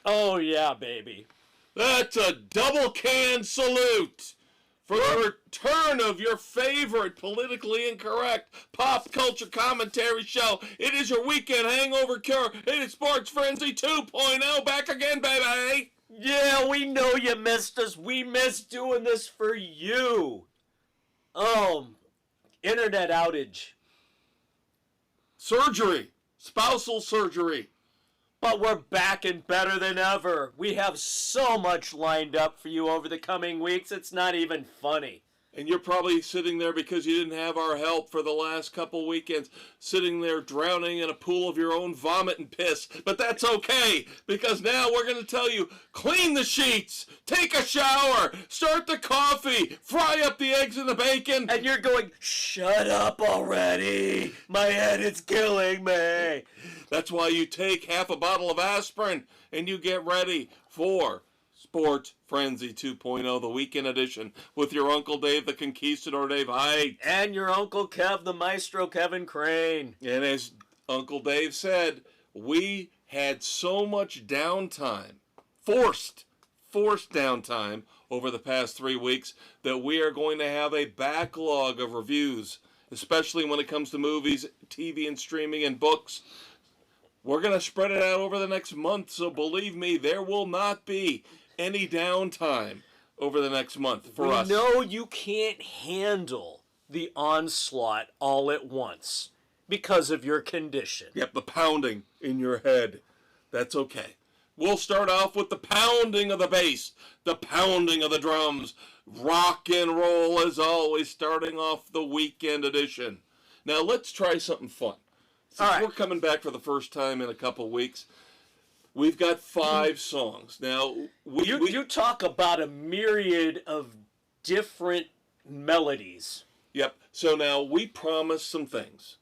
Oh, yeah, baby. That's a double can salute for the return of your favorite politically incorrect pop culture commentary show. It is your weekend hangover cure. It is Sports Frenzy 2.0. Back again, baby. Yeah, we know you missed us. We missed doing this for you. Internet outage. Surgery. Spousal surgery. But we're back and better than ever. We have so much lined up for you over the coming weeks, it's not even funny. And you're probably sitting there because you didn't have our help for the last couple weekends, sitting there drowning in a pool of your own vomit and piss. But that's okay, because now we're going to tell you, clean the sheets, take a shower, start the coffee, fry up the eggs and the bacon. And you're going, shut up already. My head is killing me. That's why you take half a bottle of aspirin and you get ready for Sports Frenzy 2.0, the weekend edition, with your Uncle Dave, the Conquistador Dave Height. And your Uncle Kev, the Maestro Kevin Crane. And as Uncle Dave said, we had so much downtime, forced downtime over the past 3 weeks, that we are going to have a backlog of reviews, especially when it comes to movies, TV and streaming and books. We're going to spread it out over the next month, so believe me, there will not be any downtime over the next month for us. We know you can't handle the onslaught all at once because of your condition. Yep, the pounding in your head. That's okay. We'll start off with the pounding of the bass, the pounding of the drums. Rock and roll as always, starting off the weekend edition. Now let's try something fun. Since we're coming back for the first time in a couple weeks, we've got 5 songs. Now, you talk about a myriad of different melodies. Yep. So now we promised some things.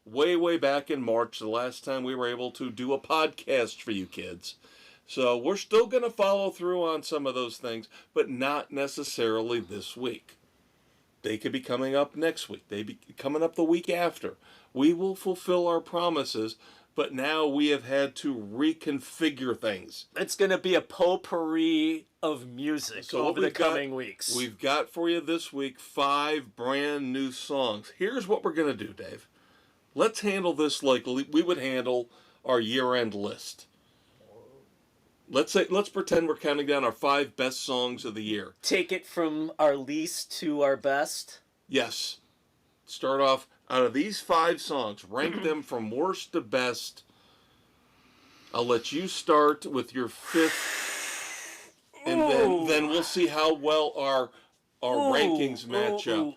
Way back in March, the last time we were able to do a podcast for you kids. So we're still going to follow through on some of those things, but not necessarily this week. They could be coming up next week. They be coming up the week after. We will fulfill our promises, but now we have had to reconfigure things. It's going to be a potpourri of music over the coming weeks. We've got for you this week 5 brand new songs. Here's what we're going to do, Dave. Let's handle this like we would handle our year-end list. Let's pretend we're counting down our 5 best songs of the year. Take it from our least to our best? Yes. Start off, out of these 5 songs, rank them from worst to best. I'll let you start with your 5th, and then we'll see how well our rankings match up.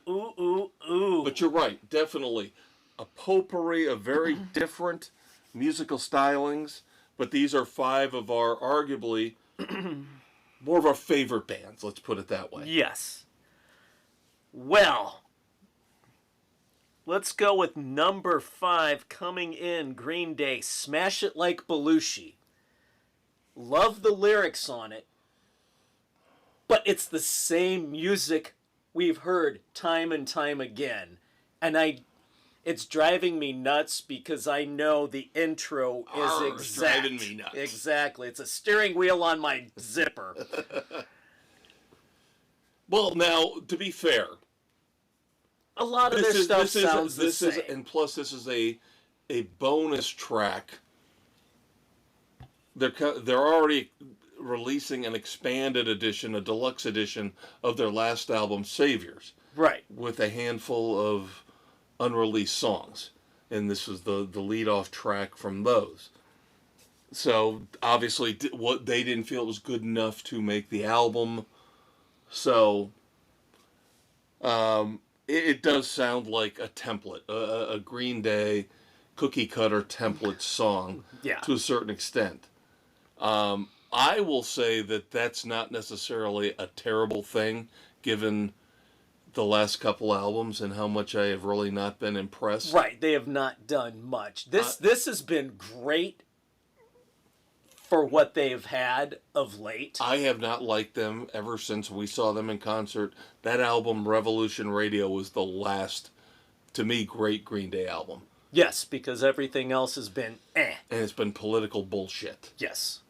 But you're right, definitely. A potpourri of very different musical stylings, but these are 5 of our, arguably, more of our favorite bands, let's put it that way. Yes. Well, let's go with number 5 coming in, Green Day, Smash It Like Belushi. Love the lyrics on it, but it's the same music we've heard time and time again. And it's driving me nuts because I know the intro is exact. Driving me nuts. Exactly. It's a steering wheel on my zipper. Well, now, to be fair, a lot of their stuff sounds the same. And plus, this is a bonus track. They're already releasing an expanded edition, a deluxe edition of their last album, Saviors. Right. With a handful of unreleased songs. And this was the lead-off track from those. So, obviously, what they didn't feel was good enough to make the album. So, it does sound like a template, a Green Day cookie-cutter template song to a certain extent. I will say that that's not necessarily a terrible thing, given the last couple albums and how much I have really not been impressed. Right, they have not done much. This has been great for what they've had of late. I have not liked them ever since we saw them in concert. That album, Revolution Radio, was the last, to me, great Green Day album. Yes, because everything else has been eh. And it's been political bullshit. Yes.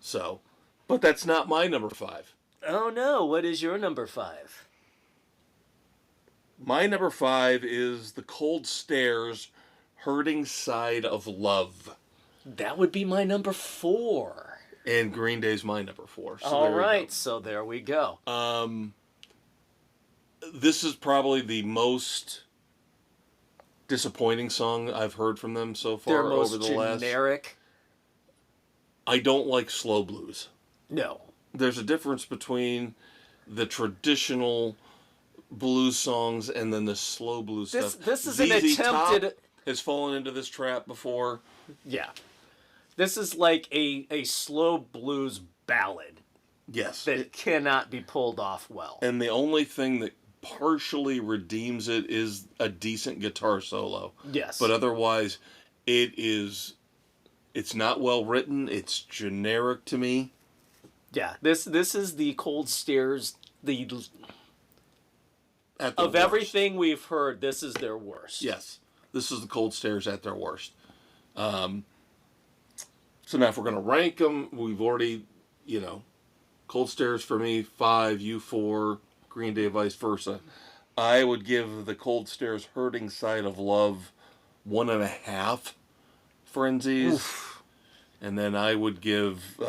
So, but that's not my number 5. Oh no, what is your number 5? My number 5 is The Cold Stares, Hurting Side of Love. That would be my number 4. And Green Day's my number 4. So All right, so there we go. This is probably the most disappointing song I've heard from them so far. They're most over the last. generic. I don't like slow blues. No. There's a difference between the traditional blues songs and then the slow blues stuff. This is an ZZ attempted. Top has fallen into this trap before. Yeah. This is like a slow blues ballad Yes. that cannot be pulled off well. And the only thing that partially redeems it is a decent guitar solo. Yes. But otherwise, it's not well written. It's generic to me. Yeah. This is the Cold Stares. Of worst. Everything we've heard, this is their worst. Yes. This is the Cold Stares at their worst. So now if we're going to rank them, we've already, Cold Stares for me, 5, you 4, Green Day vice versa. I would give the Cold Stares Hurting Side of Love 1.5 frenzies. Oof. And then I would give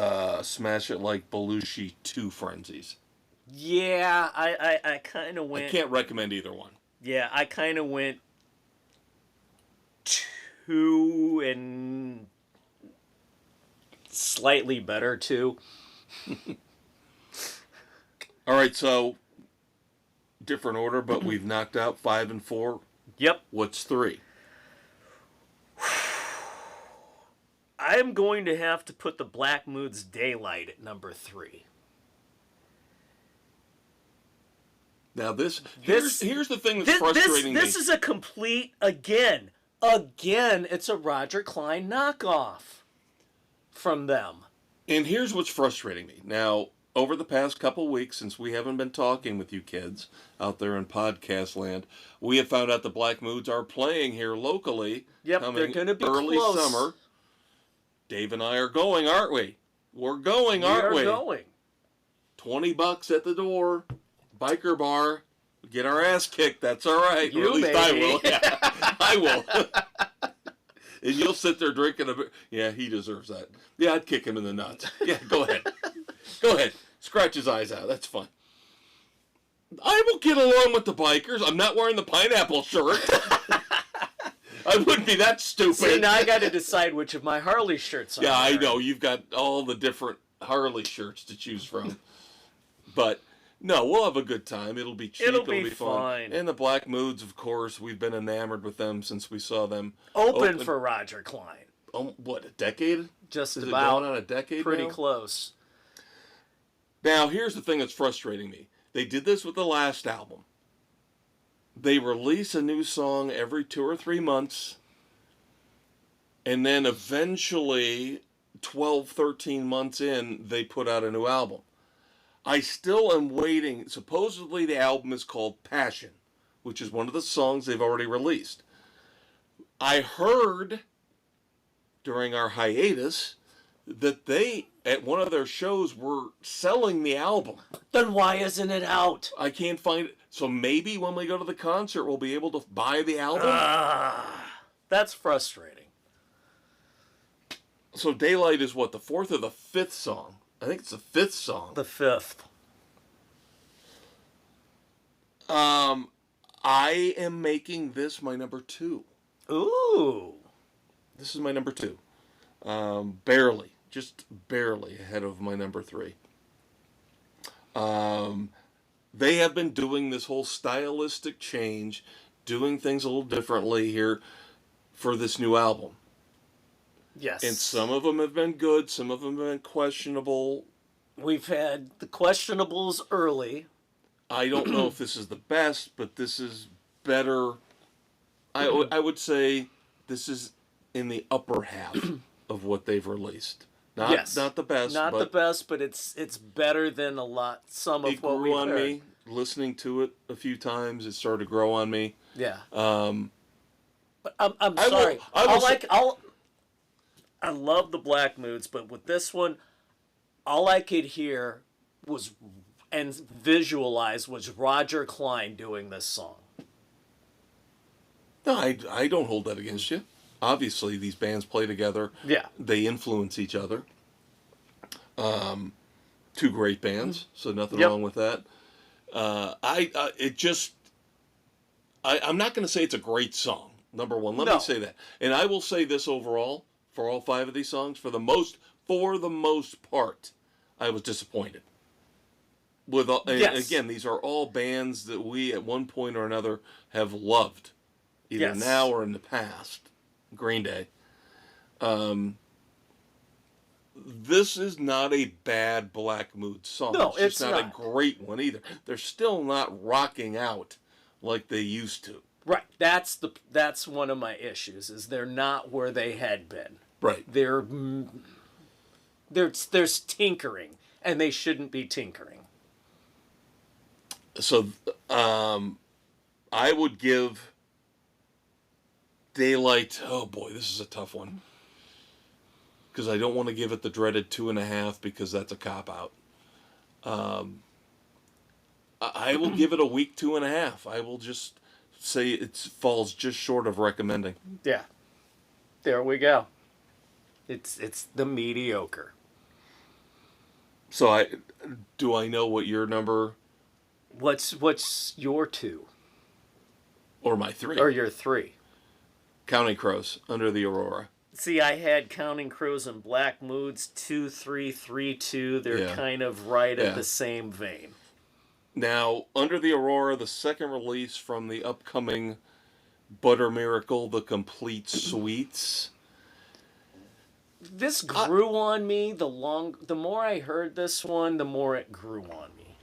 Smash It Like Belushi 2 frenzies. Yeah, I kind of went... I can't recommend either one. Yeah, I kind of went 2 and slightly better 2. All right, so different order, but we've knocked out 5 and 4. Yep. What's 3? I'm going to have to put the Black Mood's Daylight at number 3. Now here's the thing that's frustrating me. This is a complete, again, it's a Roger Clyne knockoff from them. And here's what's frustrating me. Now, over the past couple weeks, since we haven't been talking with you kids out there in podcast land, we have found out the Black Moods are playing here locally. Yep, they're going to be early close. Summer. Dave and I are going, aren't we? We're going, aren't we? We are going. $20 at the door. Biker bar. Get our ass kicked. That's all right. You, or at least baby. I will. Yeah, I will. And you'll sit there drinking a beer. Yeah, he deserves that. Yeah, I'd kick him in the nuts. Yeah, go ahead. Go ahead. Scratch his eyes out. That's fine. I will get along with the bikers. I'm not wearing the pineapple shirt. I wouldn't be that stupid. See, now I got to decide which of my Harley shirts I'm I wearing. know. You've got all the different Harley shirts to choose from. But, no, we'll have a good time. It'll be cheap. It'll be fun. fine. And the Black Moods, of course, we've been enamored with them since we saw them. Open for Roger Clyne. What, a decade? Just Is about. it going on a decade Pretty now? close. Now, here's the thing that's frustrating me. They did this with the last album. They release a new song every 2 or 3 months. And then eventually, 12, 13 months in, they put out a new album. I still am waiting. Supposedly the album is called Passion, which is one of the songs they've already released. I heard during our hiatus that they, at one of their shows, were selling the album. Then why isn't it out? I can't find it. So maybe when we go to the concert, we'll be able to buy the album? That's frustrating. So Daylight is what, the 4th or the 5th song? I think it's the 5th song. The 5th. I am making this my number 2. Ooh. This is my number 2. Barely. Just barely ahead of my number 3. They have been doing this whole stylistic change, doing things a little differently here for this new album. Yes. And some of them have been good, some of them have been questionable. We've had the questionables early. I don't know if this is the best, but this is better. I would say this is in the upper half of what they've released. Not the best. Not the best, but it's better than some of what we've heard. It grew on me. Listening to it a few times, it started to grow on me. Yeah. But I'm sorry. I love the Black Moods, but with this one, all I could hear was and visualize was Roger Clyne doing this song. No, I don't hold that against you. Obviously, these bands play together. Yeah. They influence each other. Two great bands, so nothing Yep. wrong with that. I'm not going to say it's a great song. Number one, let me say that, and I will say this overall for all 5 of these songs, for the most part, I was disappointed. Again, these are all bands that we at one point or another have loved, either now or in the past. Green Day. This is not a bad Black Mood song. No, it's not a great one either. They're still not rocking out like they used to. Right. That's one of my issues, is they're not where they had been. Right. There's tinkering, and they shouldn't be tinkering. So, I would give Daylight. Oh boy, this is a tough one. Because I don't want to give it the dreaded 2.5 because that's a cop out. I will give it a weak 2.5. I will just say it falls just short of recommending. Yeah. There we go. It's the mediocre. So I know what your number What's your 2? or my 3? Or your 3? Counting Crows, Under the Aurora. See, I had Counting Crows and Black Moods 2, 3, 3, 2. They're kind of right at the same vein. Now, Under the Aurora, the second release from the upcoming Butter Miracle, The Complete Suites. This grew on me. The more I heard this one, the more it grew on me.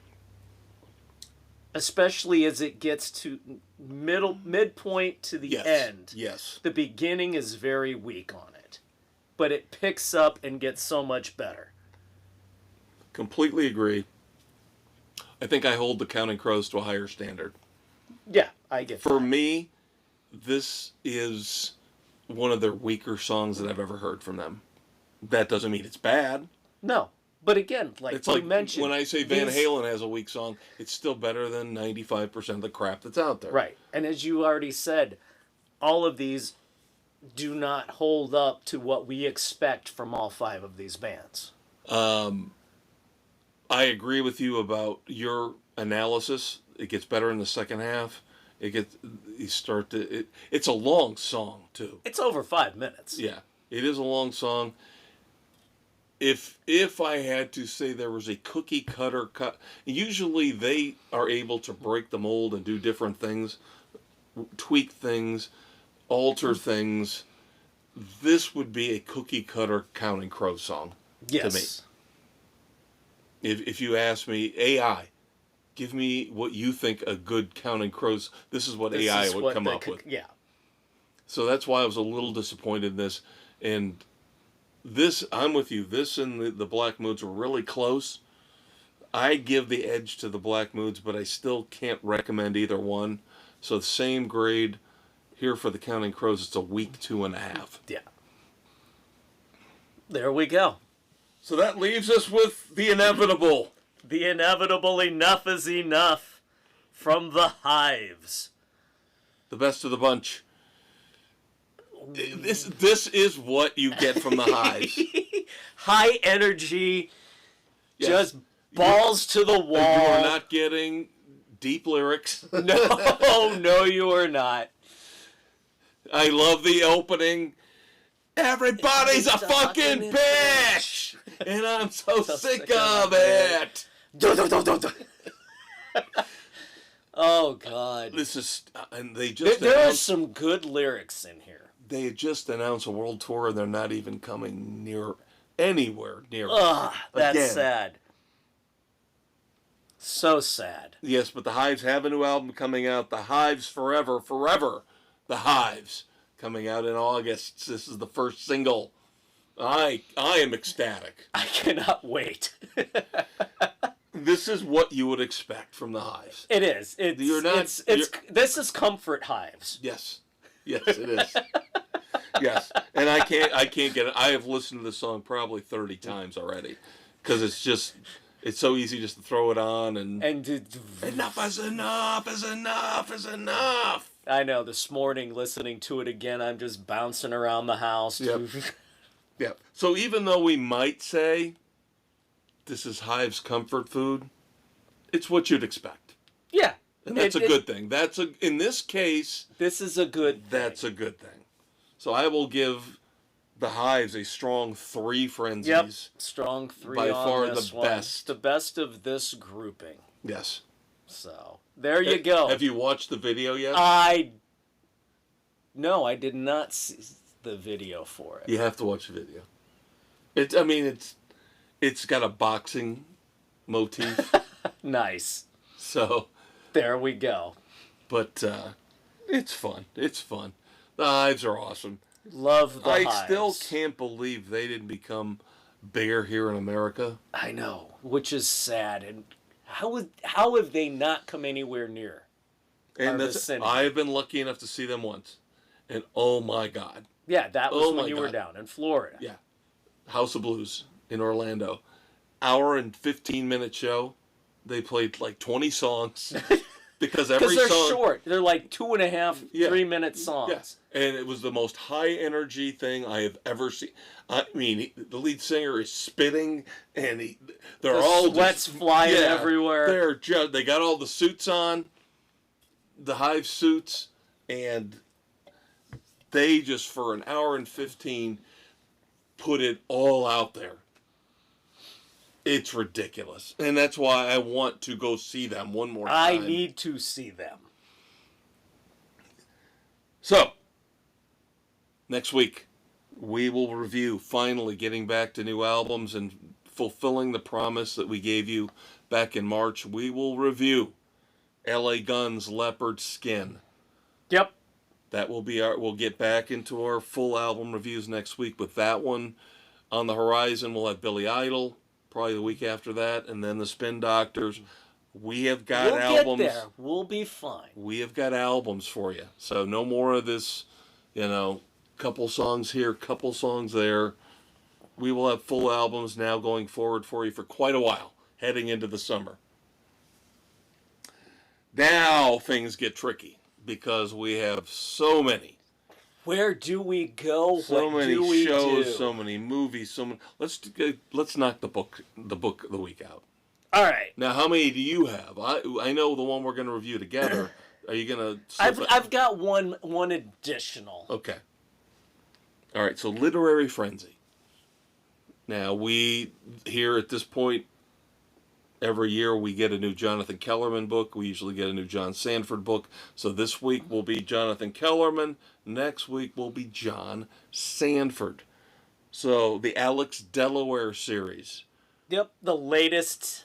Especially as it gets to midpoint to the end. Yes. The beginning is very weak on it. But it picks up and gets so much better. Completely agree. I think I hold the Counting Crows to a higher standard. Yeah, I get For me, this is one of their weaker songs that I've ever heard from them. That doesn't mean it's bad. No. But again, It's you like mentioned, when I say Van Halen has a weak song, it's still better than 95% of the crap that's out there. Right. And as you already said, all of these do not hold up to what we expect from all 5 of these bands. I agree with you about your analysis. It gets better in the second half. It's a long song too. It's over 5 minutes. Yeah, it is a long song. If I had to say there was a cookie cutter cut, usually they are able to break the mold and do different things, tweak things, alter things. This would be a cookie cutter Counting Crows song to me. If you ask me, AI, give me what you think a good Counting Crows. This is what AI would come up with. Yeah. So that's why I was a little disappointed in this. And this, I'm with you. This and the Black Moods were really close. I give the edge to the Black Moods, but I still can't recommend either one. So the same grade here for the Counting Crows. It's a weak 2.5. Yeah. There we go. So that leaves us with the inevitable. The inevitable Enough is Enough from the Hives. The best of the bunch. This is what you get from the Hives. High energy, just balls to the wall. You are not getting deep lyrics. No, you are not. I love the opening. Everybody's a fucking bitch! And I'm so sick of it! Oh, God. This is... and they just there are some good lyrics in here. They had just announced a world tour, and they're not even coming anywhere near Ugh, that's again. sad. So sad. Yes, but the Hives have a new album coming out. The Hives Forever. The Hives. Coming out in August. This is the first single. I am ecstatic. I cannot wait. This is what you would expect from the Hives. It is. This is comfort Hives. Yes. Yes, it is. Yes. And I can't get it. I have listened to this song probably 30 times already. because it's so easy just to throw it on and enough is enough. I know. This morning, listening to it again, I'm just bouncing around the house. Yep. Yeah. So even though we might say this is Hive's comfort food, it's what you'd expect. Yeah. And that's a good thing. In this case, this is a good thing. That's a good thing. So I will give the Hives a strong 3 frenzies. Yep. Strong 3 by on far this the one. best. The best of this grouping. Yes. So there you go. Have you watched the video yet? No, I did not see the video for it. You have to watch the video. It's got a boxing motif. Nice. So there we go. But it's fun. It's fun. The Hives are awesome. Love the Hives. I still can't believe they didn't become bigger here in America. I know, which is sad. And how have they not come anywhere near our vicinity? I've been lucky enough to see them once. And oh my God. Yeah, that was when you were down in Florida. Yeah. House of Blues in Orlando. Hour and 15-minute show. They played like 20 songs. Because they're short. They're like 2.5, 3-minute songs. Yes. And it was the most high energy thing I have ever seen. I mean, the lead singer is spitting, and they're all sweat's flying everywhere. They got all the suits on, the Hive suits, and they just for an hour and 15 put it all out there. It's ridiculous. And that's why I want to go see them one more time. I need to see them. So, next week, we will review, finally getting back to new albums and fulfilling the promise that we gave you back in March. We will review LA Guns Leopard Skin. Yep. That will be we'll get back into our full album reviews next week with that one. On the horizon, we'll have Billy Idol. Probably the week after that, and then the Spin Doctors. We have got albums. We'll get there. We'll be fine. We have got albums for you. So no more of this, couple songs here, couple songs there. We will have full albums now going forward for you for quite a while, heading into the summer. Now things get tricky because we have so many. Where do we go? So many shows, so many movies, let's knock the book of the week out. All right. Now, how many do you have? I know the one we're going to review together. Are you going to? I've got one additional. Okay. All right. So, Literary Frenzy. Now we here at this point. Every year we get a new Jonathan Kellerman book. We usually get a new John Sanford book. So this week will be Jonathan Kellerman. Next week will be John Sanford. So the Alex Delaware series. Yep, the latest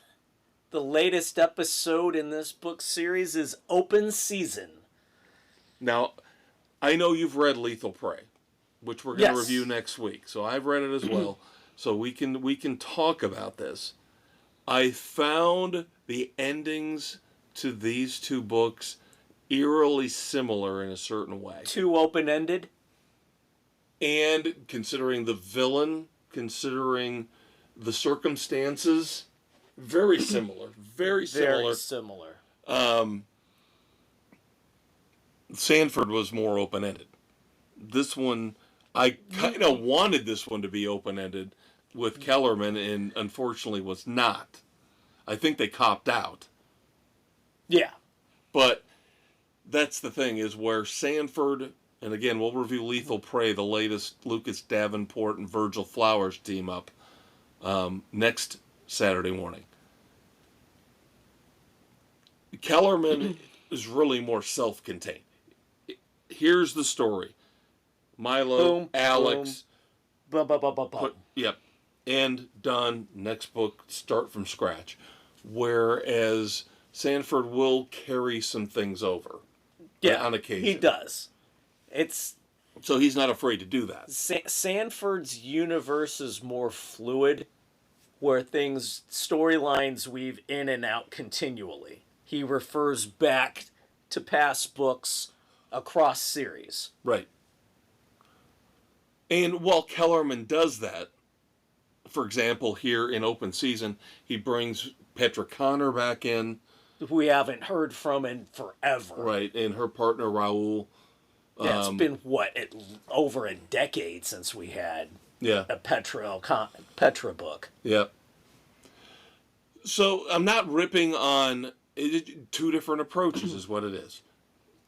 episode in this book series is Open Season. Now, I know you've read Lethal Prey, which we're going to review next week. So I've read it as well. So we can talk about this. I found the endings to these two books eerily similar in a certain way. Too open-ended? And considering the villain, considering the circumstances, very similar. Very similar. Very similar. Sanford was more open-ended. This one, I kind of wanted this one to be open-ended with Kellerman, and unfortunately was not. I think they copped out. Yeah. But that's the thing, is where Sanford, and again, we'll review Lethal Prey, the latest Lucas Davenport and Virgil Flowers team up, next Saturday morning. Kellerman is really more self-contained. Here's the story. Milo, boom, Alex. Boom. Boom. Yep. And done. Next book, start from scratch. Whereas Sanford will carry some things over. Yeah, on occasion. he does. So he's not afraid to do that. Sanford's universe is more fluid, where storylines weave in and out continually. He refers back to past books across series. Right. And while Kellerman does that, for example, here in open season, he brings Petra Connor back in. Who we haven't heard from in forever. Right, and her partner, Raul. Yeah, it's been, over a decade since we had a Petra book. Yeah. So I'm not ripping on two different approaches is what it is.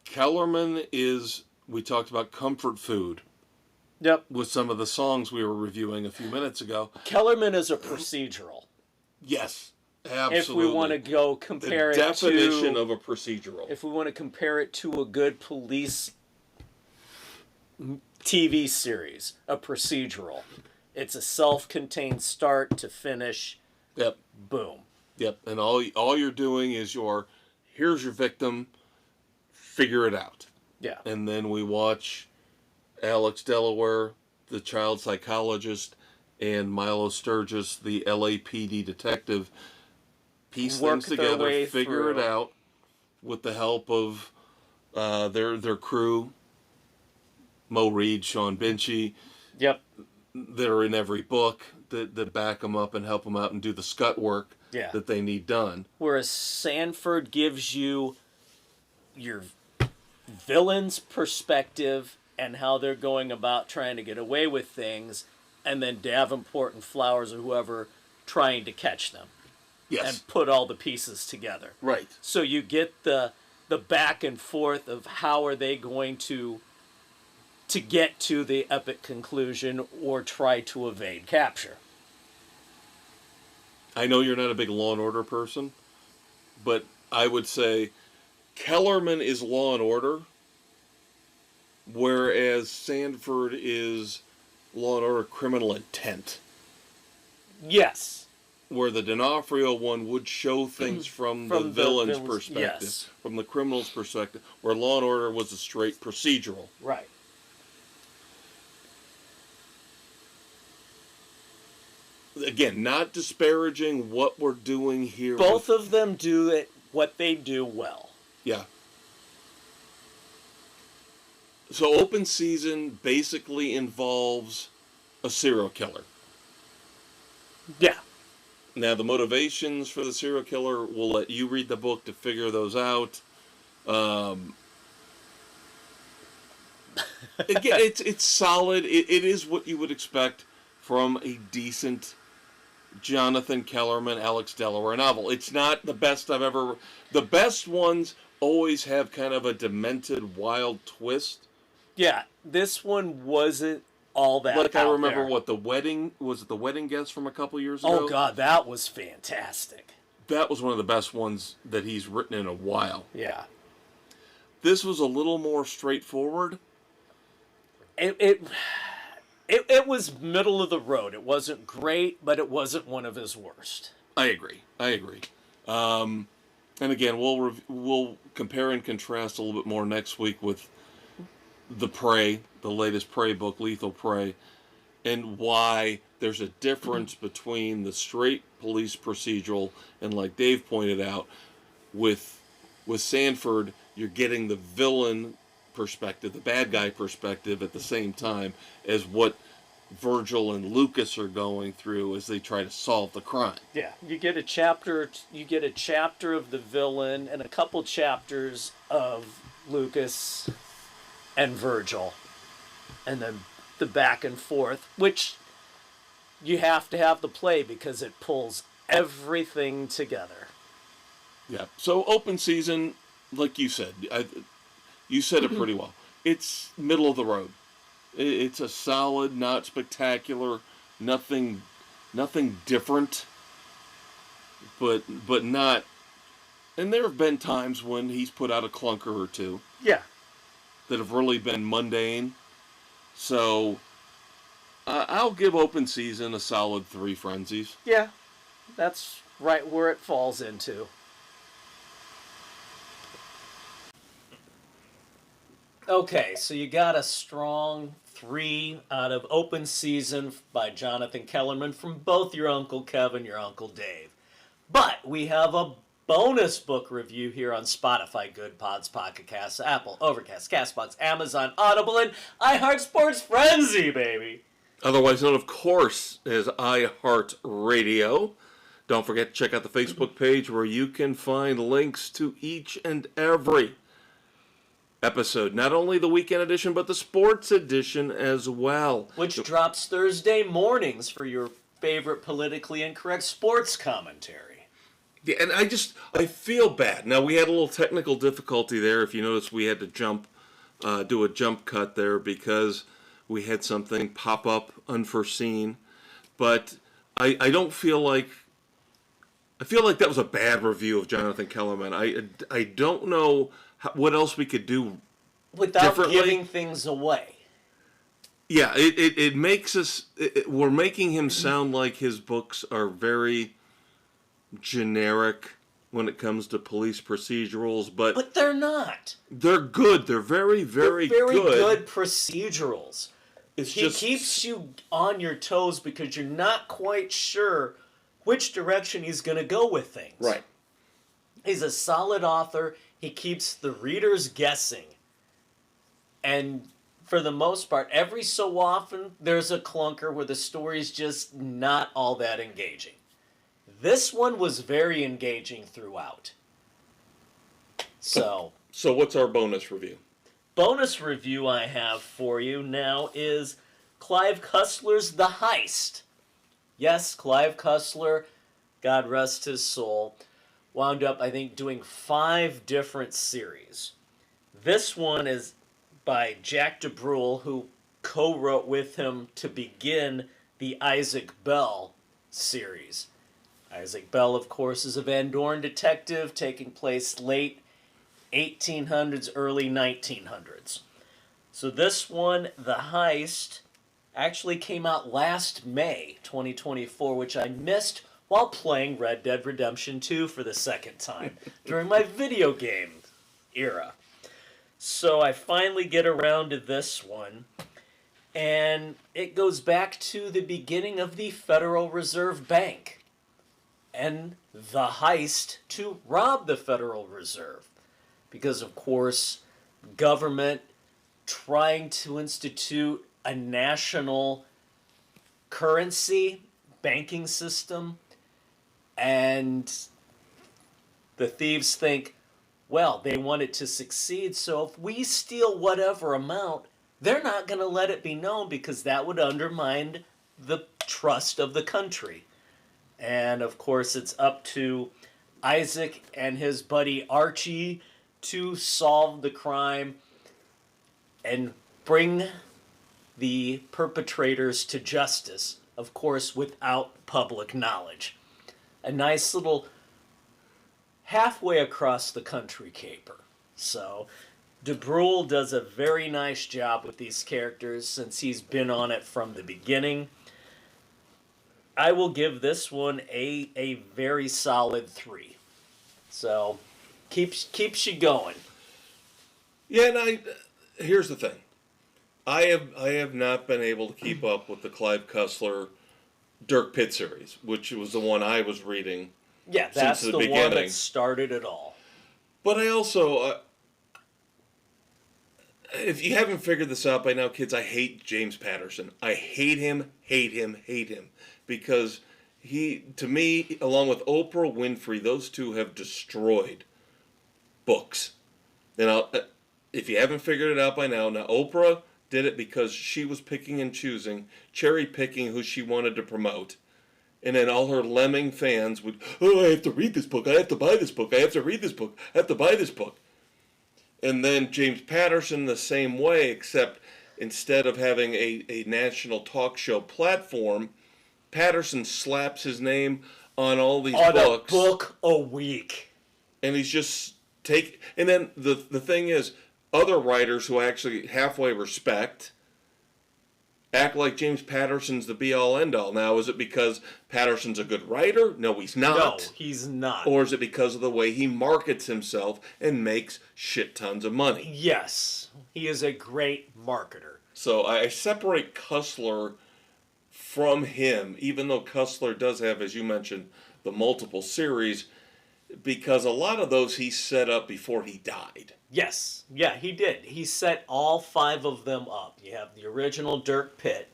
Kellerman is, we talked about comfort food. Yep. With some of the songs we were reviewing a few minutes ago. Kellerman is a procedural. Yes, absolutely. If we want to go compare the definition of a procedural. If we want to compare it to a good police TV series, a procedural. It's a self-contained start to finish. Yep. Boom. Yep. And all you're doing is here's your victim, figure it out. Yeah. And then we watch Alex Delaware, the child psychologist, and Milo Sturgis, the LAPD detective, piece things together, figure it out with the help of their crew, Mo Reed, Sean Binchy. Yep. That are in every book that back them up and help them out and do the scut work that they need done. Whereas Sanford gives you your villain's perspective and how they're going about trying to get away with things, and then Davenport and Flowers or whoever trying to catch them. Yes. And put all the pieces together. Right. So you get the back and forth of how are they going to get to the epic conclusion or try to evade capture. I know you're not a big Law and Order person, but I would say Kellerman is Law and Order, whereas Sanford is Law and Order Criminal Intent. Yes. Where the D'Onofrio one would show things from the villain's perspective, yes. From the criminal's perspective, where Law and Order was a straight procedural. Right. Again, not disparaging what we're doing here. Both of them do what they do well. Yeah. So open season basically involves a serial killer. Yeah. Now the motivations for the serial killer, we'll let you read the book to figure those out. Again, it's solid. It is what you would expect from a decent Jonathan Kellerman, Alex Delaware novel. It's not the best I've ever... The best ones always have kind of a demented, wild twist. Yeah, this one wasn't all that like I remember there. What, the wedding... Was it The Wedding Guest from a couple years ago? Oh, God, that was fantastic. That was one of the best ones that he's written in a while. Yeah. This was a little more straightforward. It was middle of the road. It wasn't great, but it wasn't one of his worst. I agree. And again, we'll compare and contrast a little bit more next week with The Prey, the latest Prey book, Lethal Prey, and why there's a difference between the straight police procedural and, like Dave pointed out, with Sanford, you're getting the villain perspective, the bad guy perspective at the same time as what Virgil and Lucas are going through as they try to solve the crime. Yeah, you get a chapter of the villain and a couple chapters of Lucas and Virgil, and then the back and forth, which you have to have the play because it pulls everything together. Yeah. So open season, like you said, you said it pretty well. It's middle of the road. It's a solid, not spectacular, nothing different, but not. And there have been times when he's put out a clunker or two. Yeah. That have really been mundane. So I'll give open season a solid 3 frenzies. Yeah, that's right where it falls into. Okay, so you got a strong 3 out of open season by Jonathan Kellerman from both your Uncle Kev and your Uncle Dave. But we have a bonus book review here on Spotify, Good Pods, Pocket Casts, Apple, Overcast, CastBox, Amazon, Audible, and iHeart Sports Frenzy, baby. Otherwise known, of course, as iHeartRadio. Don't forget to check out the Facebook page where you can find links to each and every episode. Not only the weekend edition, but the sports edition as well. Which drops Thursday mornings for your favorite politically incorrect sports commentary. Yeah, and I feel bad. Now, we had a little technical difficulty there. If you notice, we had to do a jump cut there because we had something pop up unforeseen. But I don't feel like... I feel like that was a bad review of Jonathan Kellerman. I don't know what else we could do without giving things away. Yeah, it makes us... we're making him sound like his books are very generic when it comes to police procedurals, but they're not. They're good. They're very, very good. Very good procedurals. He keeps you on your toes because you're not quite sure which direction he's going to go with things. Right. He's a solid author. He keeps the readers guessing. And for the most part, every so often, there's a clunker where the story's just not all that engaging. This one was very engaging throughout. So what's our bonus review? Bonus review I have for you now is Clive Cussler's The Heist. Yes, Clive Cussler, God rest his soul, wound up, I think, doing 5 different series. This one is by Jack DeBrule, who co-wrote with him to begin the Isaac Bell series. Isaac Bell, of course, is a Van Dorn detective taking place late 1800s, early 1900s. So this one, The Heist, actually came out last May 2024, which I missed while playing Red Dead Redemption 2 for the second time during my video game era. So I finally get around to this one, and it goes back to the beginning of the Federal Reserve Bank and the heist to rob the Federal Reserve. Because, of course, government trying to institute a national currency, banking system, and the thieves think, well, they want it to succeed, so if we steal whatever amount, they're not going to let it be known because that would undermine the trust of the country. And, of course, it's up to Isaac and his buddy Archie to solve the crime and bring the perpetrators to justice, of course, without public knowledge. A nice little halfway across the country caper. So, DeBrule does a very nice job with these characters since he's been on it from the beginning. I will give this one a very solid 3. So, keeps you going. Yeah, and here's the thing. I have not been able to keep up with the Clive Cussler Dirk Pitt series, which was the one I was reading. Yeah, that's since the beginning. one that started it all. But I also, if you haven't figured this out by now, kids, I hate James Patterson. I hate him, because he, to me, along with Oprah Winfrey, those two have destroyed books. And if you haven't figured it out by now, Oprah did it because she was picking and choosing, cherry picking who she wanted to promote. And then all her lemming fans would, I have to read this book, I have to buy this book, I have to read this book, I have to buy this book. And then James Patterson the same way, except instead of having a national talk show platform, Patterson slaps his name on all these books. On a book a week. And he's just and then the thing is, other writers who actually halfway respect act like James Patterson's the be-all, end-all. Now, is it because Patterson's a good writer? No, he's not. No, he's not. Or is it because of the way he markets himself and makes shit tons of money? Yes, he is a great marketer. So I separate Cussler from him, even though Cussler does have, as you mentioned, the multiple series, because a lot of those he set up before he died. Yes, yeah, he did. He set all 5 of them up. You have the original Dirk Pitt,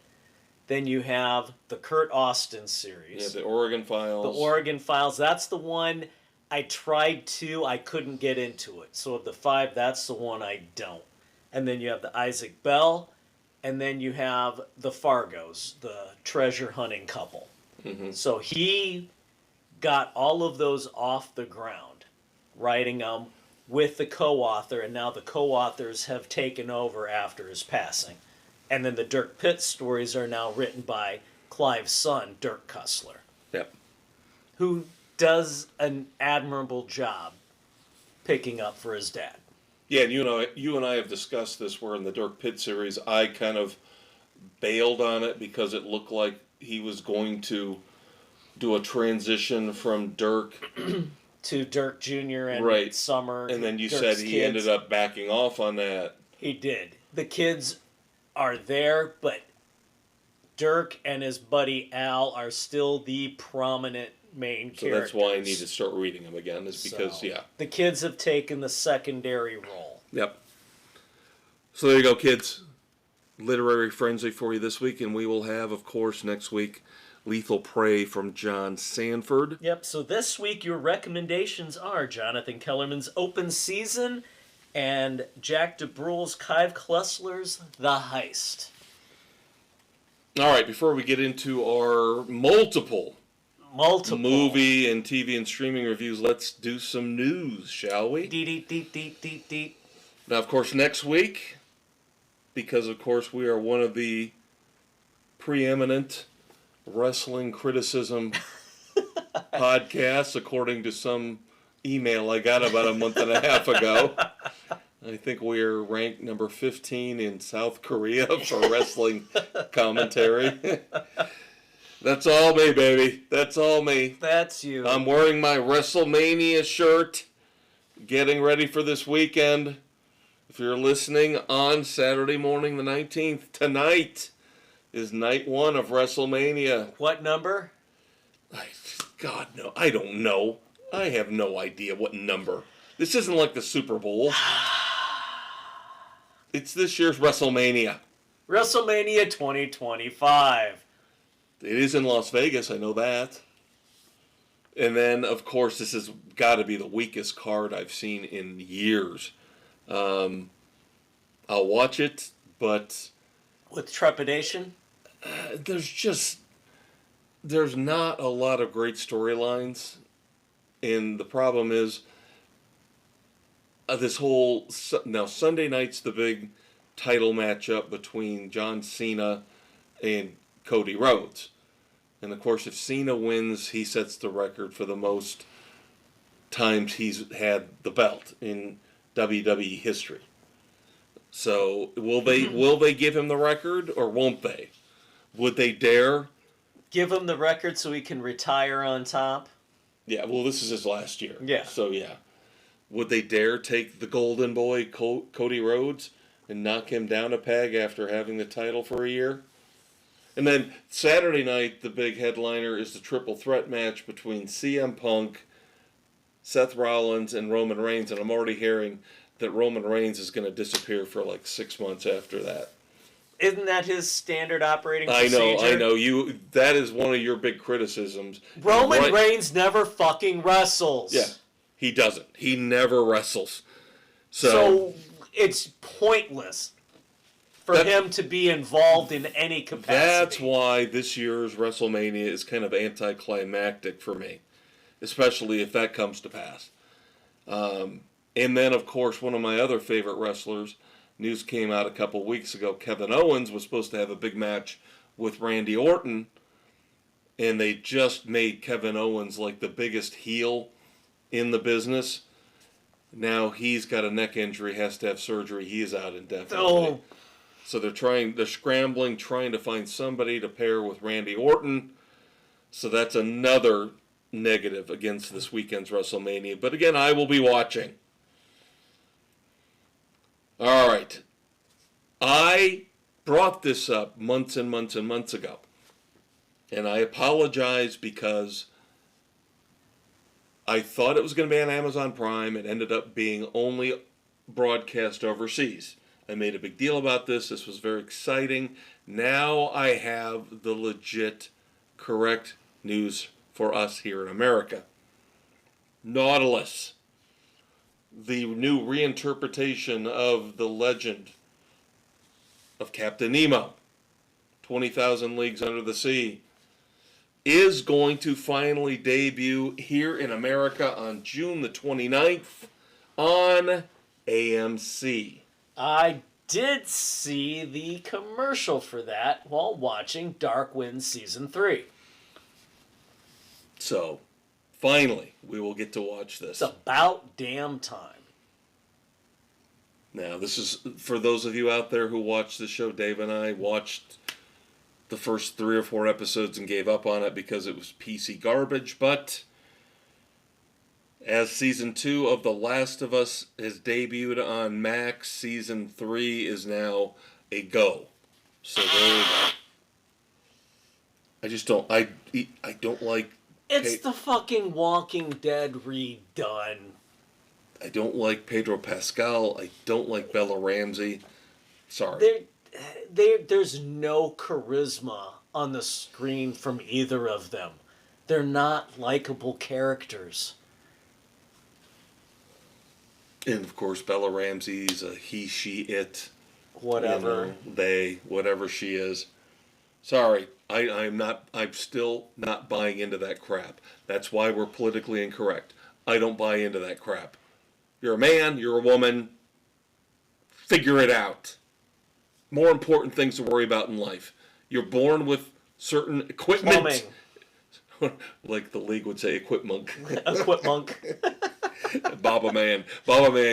Then you have the Kurt Austin series. Yeah, the Oregon Files. The Oregon Files. That's the one I tried to. I couldn't get into it. So of the 5, that's the one I don't. And then you have the Isaac Bell. And then you have the Fargos, the treasure hunting couple. Mm-hmm. So he got all of those off the ground, writing them with the co-author. And now the co-authors have taken over after his passing. And then the Dirk Pitt stories are now written by Clive's son, Dirk Kussler. Yep. Who does an admirable job picking up for his dad. Yeah, and you and I have discussed this, where in the Dirk Pitt series, I kind of bailed on it because it looked like he was going to do a transition from Dirk to Dirk Jr. and right. Summer. And then you Dirk's said he kids. ended up backing off on that. He did. The kids are there, but Dirk and his buddy Al are still the prominent main characters. So that's why I need to start reading them again, is because, yeah. The kids have taken the secondary role. Yep. So there you go, kids. Literary frenzy for you this week, and we will have, of course, next week, Lethal Prey from John Sanford. Yep, so this week your recommendations are Jonathan Kellerman's Open Season and Jack DeBrule's Clive Kussler's The Heist. All right, before we get into our multiple movie and TV and streaming reviews, let's do some news, shall we? Now, of course, next week, because, of course, we are one of the preeminent wrestling criticism podcasts, according to some email I got about a month and a half ago. I think we're ranked number 15 in South Korea for wrestling commentary. That's all me, baby. That's all me. That's you. I'm wearing my WrestleMania shirt, getting ready for this weekend. If you're listening on Saturday morning the 19th, tonight is night 1 of WrestleMania. What number? God, no. I don't know. I have no idea what number. This isn't like the Super Bowl. It's this year's WrestleMania. WrestleMania 2025. It is in Las Vegas, I know that. And then, of course, this has got to be the weakest card I've seen in years. I'll watch it, but... With trepidation? There's not a lot of great storylines. And the problem is, now Sunday night's the big title matchup between John Cena and Cody Rhodes. And of course, if Cena wins, he sets the record for the most times he's had the belt in WWE history. So will they give him the record, or won't they? Would they dare give him the record so he can retire on top? Yeah, well, this is his last year. Yeah. So, yeah. Would they dare take the golden boy, Cody Rhodes, and knock him down a peg after having the title for a year? And then Saturday night, the big headliner is the triple threat match between CM Punk, Seth Rollins, and Roman Reigns. And I'm already hearing that Roman Reigns is going to disappear for like 6 months after that. Isn't that his standard operating procedure? I know. That is one of your big criticisms. Roman Reigns never fucking wrestles. Yeah, he doesn't. He never wrestles. So it's pointless for him to be involved in any capacity. That's why this year's WrestleMania is kind of anticlimactic for me, especially if that comes to pass. And then, of course, one of my other favorite wrestlers, news came out a couple weeks ago, Kevin Owens was supposed to have a big match with Randy Orton, and they just made Kevin Owens like the biggest heel in the business. Now he's got a neck injury, has to have surgery. He is out indefinitely. Oh. So they're scrambling, trying to find somebody to pair with Randy Orton. So that's another negative against this weekend's WrestleMania. But again, I will be watching. All right. I brought this up months and months and months ago. And I apologize because I thought it was going to be on Amazon Prime. It ended up being only broadcast overseas. I made a big deal about this. This was very exciting. Now I have the legit, correct news for us here in America. Nautilus, the new reinterpretation of the legend of Captain Nemo, 20,000 Leagues Under the Sea, is going to finally debut here in America on June the 29th on AMC. I did see the commercial for that while watching Dark Winds Season 3. So, finally, we will get to watch this. It's about damn time. Now, this is for those of you out there who watch the show. Dave and I watched the first 3 or 4 episodes and gave up on it because it was PC garbage, but as Season 2 of The Last of Us has debuted on Max, Season 3 is now a go. So there we go. I just don't, I don't like... It's the fucking Walking Dead redone. I don't like Pedro Pascal. I don't like Bella Ramsey. Sorry. There's no charisma on the screen from either of them. They're not likable characters. And of course, Bella Ramsey's a he, she, it. Whatever. You know, they, whatever she is. Sorry, I'm still not buying into that crap. That's why we're politically incorrect. I don't buy into that crap. You're a man, you're a woman. Figure it out. More important things to worry about in life. You're born with certain equipment. Plumbing. Like the league would say, equipment. Equipment. Baba Man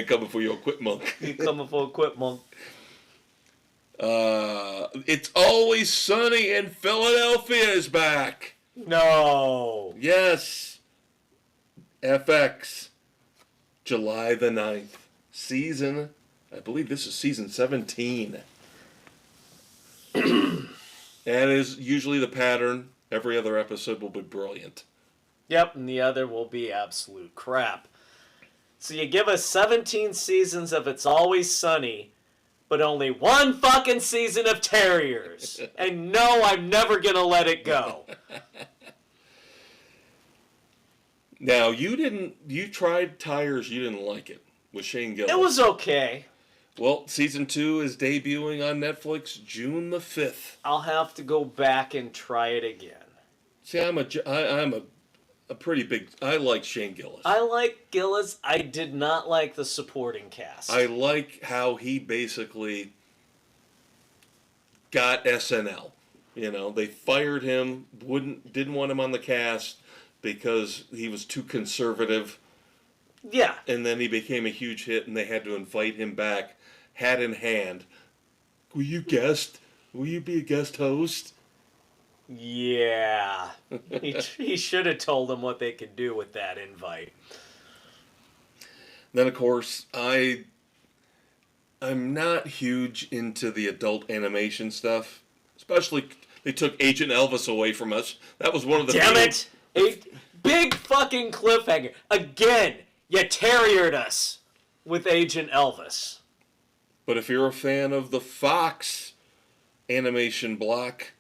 coming for your equipment. You coming for equipment. It's Always Sunny in Philadelphia is back. No. Yes. FX. July the 9th. Season, I believe this is season 17. And is usually the pattern. Every other episode will be brilliant. Yep, and the other will be absolute crap. So you give us 17 seasons of It's Always Sunny, but only one fucking season of Terriers. And no, I'm never gonna let it go. Now, you tried Tires, you didn't like it, with Shane Gillis. It was okay. Well, season 2 is debuting on Netflix June the 5th. I'll have to go back and try it again. See, I'm a pretty big... I like Shane Gillis. I like Gillis. I did not like the supporting cast. I like how he basically got SNL. You know, they fired him, didn't want him on the cast because he was too conservative. Yeah. And then he became a huge hit, and they had to invite him back, hat in hand. Will you be a guest host? Yeah. He should have told them what they could do with that invite. Then, of course, I'm not huge into the adult animation stuff. Especially, they took Agent Elvis away from us. That was one of the... Damn it! A big fucking cliffhanger. Again, you terriered us with Agent Elvis. But if you're a fan of the Fox animation block,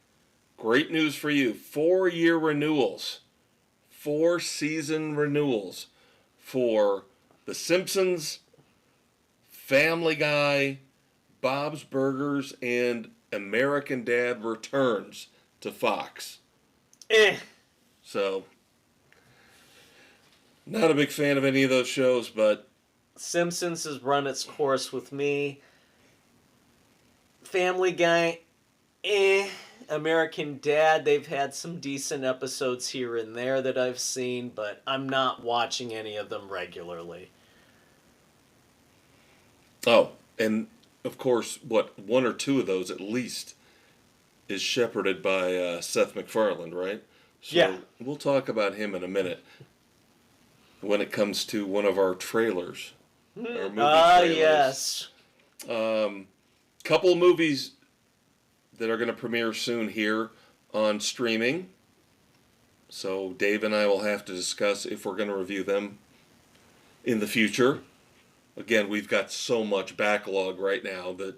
great news for you. 4-year renewals. 4-season renewals for The Simpsons, Family Guy, Bob's Burgers, and American Dad Returns to Fox. So, not a big fan of any of those shows, but... Simpsons has run its course with me. Family Guy, American Dad, they've had some decent episodes here and there that I've seen, but I'm not watching any of them regularly. Oh, and of course, 1 or 2 of those at least is shepherded by Seth MacFarlane, right? So yeah. We'll talk about him in a minute when it comes to one of our trailers. Our movie trailers. Yes. Couple of movies that are going to premiere soon here on streaming. So Dave and I will have to discuss if we're going to review them in the future. Again, we've got so much backlog right now that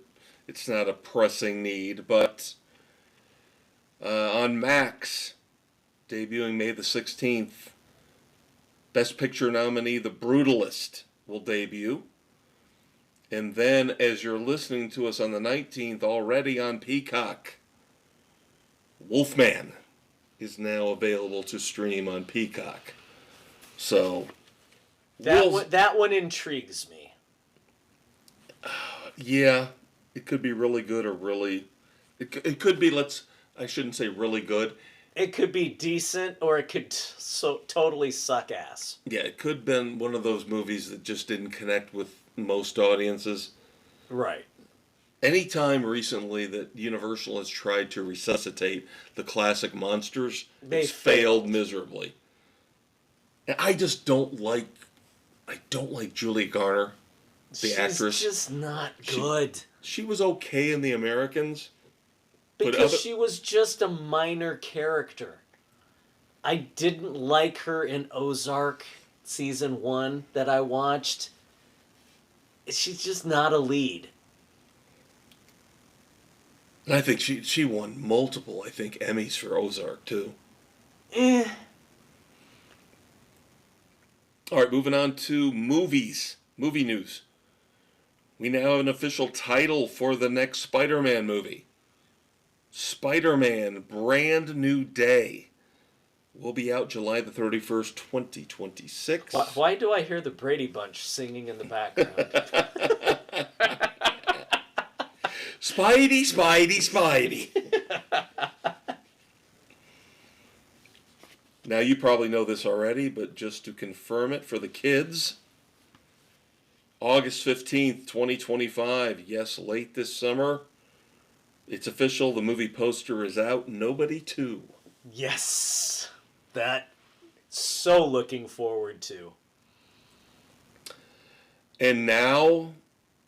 it's not a pressing need, but on Max, debuting May the 16th, Best Picture nominee The Brutalist will debut. And then, as you're listening to us on the 19th, already on Peacock, Wolfman is now available to stream on Peacock. So, that one intrigues me. Yeah, it could be really good or really... It could be, I shouldn't say really good. It could be decent, or it could totally suck ass. Yeah, it could have been one of those movies that just didn't connect with most audiences. Right. Anytime recently that Universal has tried to resuscitate the classic monsters, it's failed miserably. And I just don't like Julie Garner, the actress. She's just not good. She was okay in The Americans. Because she was just a minor character. I didn't like her in Ozark season 1 that I watched. She's just not a lead. And I think she won multiple, Emmys for Ozark, too. Eh. All right, moving on to movies. Movie news. We now have an official title for the next Spider-Man movie. Spider-Man Brand New Day will be out July the 31st, 2026. Why do I hear the Brady Bunch singing in the background? Spidey, Spidey, Spidey. Now, you probably know this already, but just to confirm it for the kids, August 15th, 2025, yes, late this summer, it's official, the movie poster is out, Nobody 2. Yes. That, so looking forward to. And now,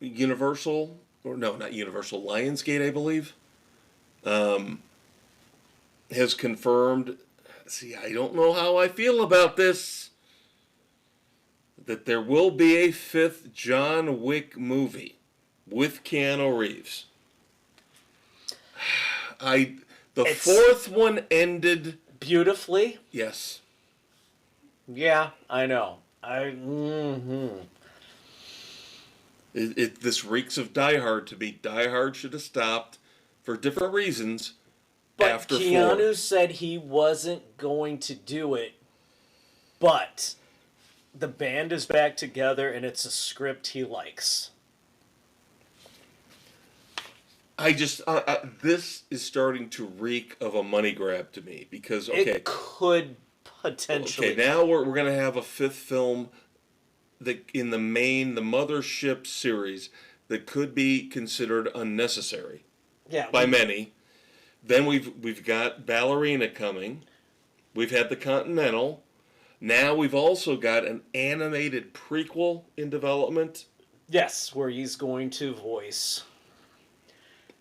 Universal, or no, not Universal, Lionsgate, I believe, has confirmed, see, I don't know how I feel about this, that there will be a 5th John Wick movie with Keanu Reeves. The 4th one ended beautifully. Yes. Yeah, I know. This reeks of Die Hard to me. Die Hard should have stopped for different reasons. But after Keanu 4. said he wasn't going to do it. But the band is back together, and it's a script he likes. This is starting to reek of a money grab to me because it could potentially. Okay, now we're gonna have a 5th film that in the mothership series that could be considered unnecessary. Yeah. By many. Then we've got Ballerina coming. We've had the Continental. Now we've also got an animated prequel in development. Yes, where he's going to voice.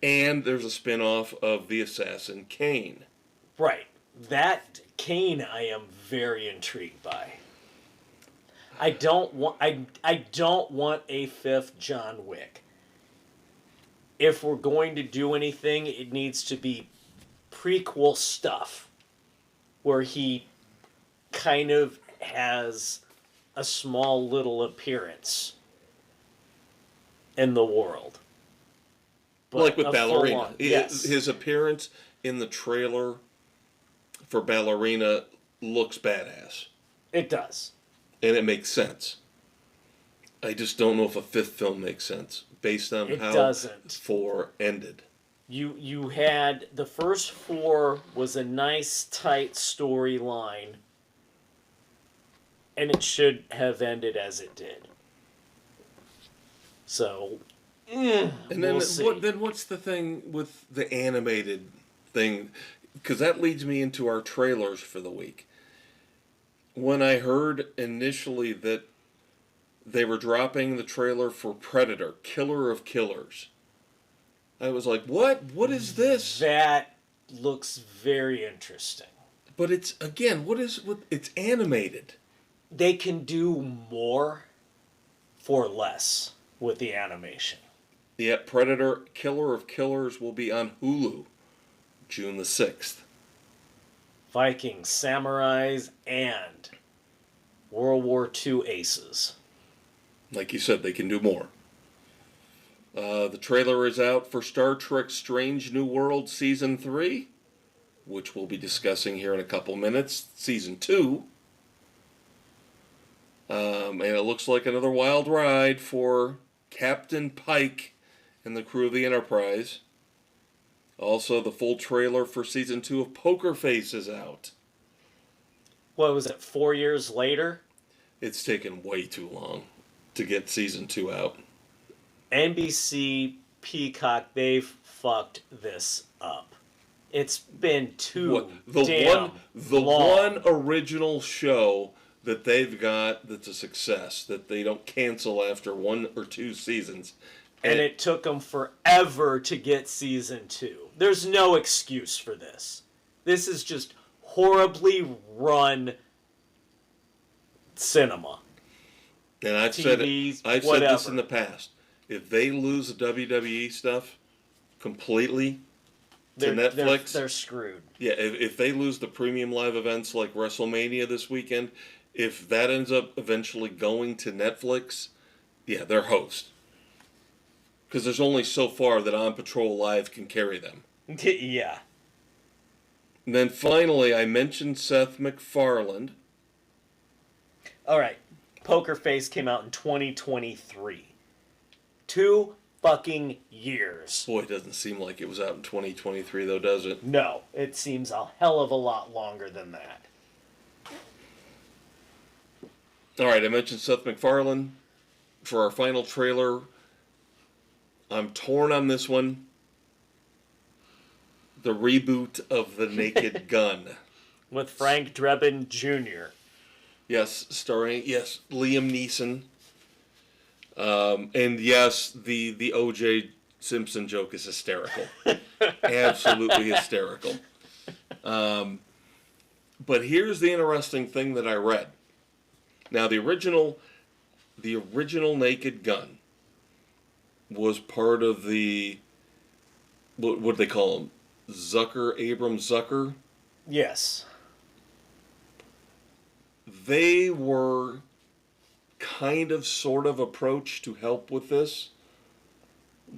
And there's a spin-off of The Assassin Kane. Right. That Kane I am very intrigued by. I don't want a 5th John Wick. If we're going to do anything, it needs to be prequel stuff where he kind of has a small little appearance in the world. But like with Ballerina. Yes. His appearance in the trailer for Ballerina looks badass. It does. And it makes sense. I just don't know if a 5th film makes sense based on how 4 ended. You had the first 4 was a nice tight storyline, and it should have ended as it did. So, and then we'll see. What's the thing with the animated thing? Because that leads me into our trailers for the week. When I heard initially that they were dropping the trailer for Predator, Killer of Killers, I was like, what? What is this? That looks very interesting. But it's, again, it's animated. They can do more for less with the animation. Yet Predator, Killer of Killers will be on Hulu June the 6th. Vikings, Samurais, and World War II aces. Like you said, they can do more. The trailer is out for Star Trek Strange New World Season 3, which we'll be discussing here in a couple minutes. Season 2. And it looks like another wild ride for Captain Pike and the crew of the Enterprise. Also, the full trailer for Season 2 of Poker Face is out. What was it, 4 years later? It's taken way too long to get Season 2 out. NBC, Peacock, they've fucked this up. It's been the one original show that they've got that's a success, that they don't cancel after 1 or 2 seasons. And it took them forever to get Season 2. There's no excuse for this. This is just horribly run cinema. And I've said this in the past. If they lose the WWE stuff completely to Netflix, they're screwed. Yeah, if they lose the premium live events like WrestleMania this weekend, if that ends up eventually going to Netflix, yeah, they're host. Because there's only so far that On Patrol Live can carry them. Yeah. And then finally, I mentioned Seth MacFarlane. All right. Poker Face came out in 2023. 2 fucking years. Boy, it doesn't seem like it was out in 2023, though, does it? No, it seems a hell of a lot longer than that. All right, I mentioned Seth MacFarlane. For our final trailer, I'm torn on this one. The reboot of The Naked Gun. With Frank Drebin Jr. Yes, starring, Liam Neeson. And yes, the O.J. Simpson joke is hysterical. Absolutely hysterical. But here's the interesting thing that I read. Now, the original Naked Gun was part of the, what do they call him? Abrams Zucker? Yes. They were kind of, sort of approached to help with this,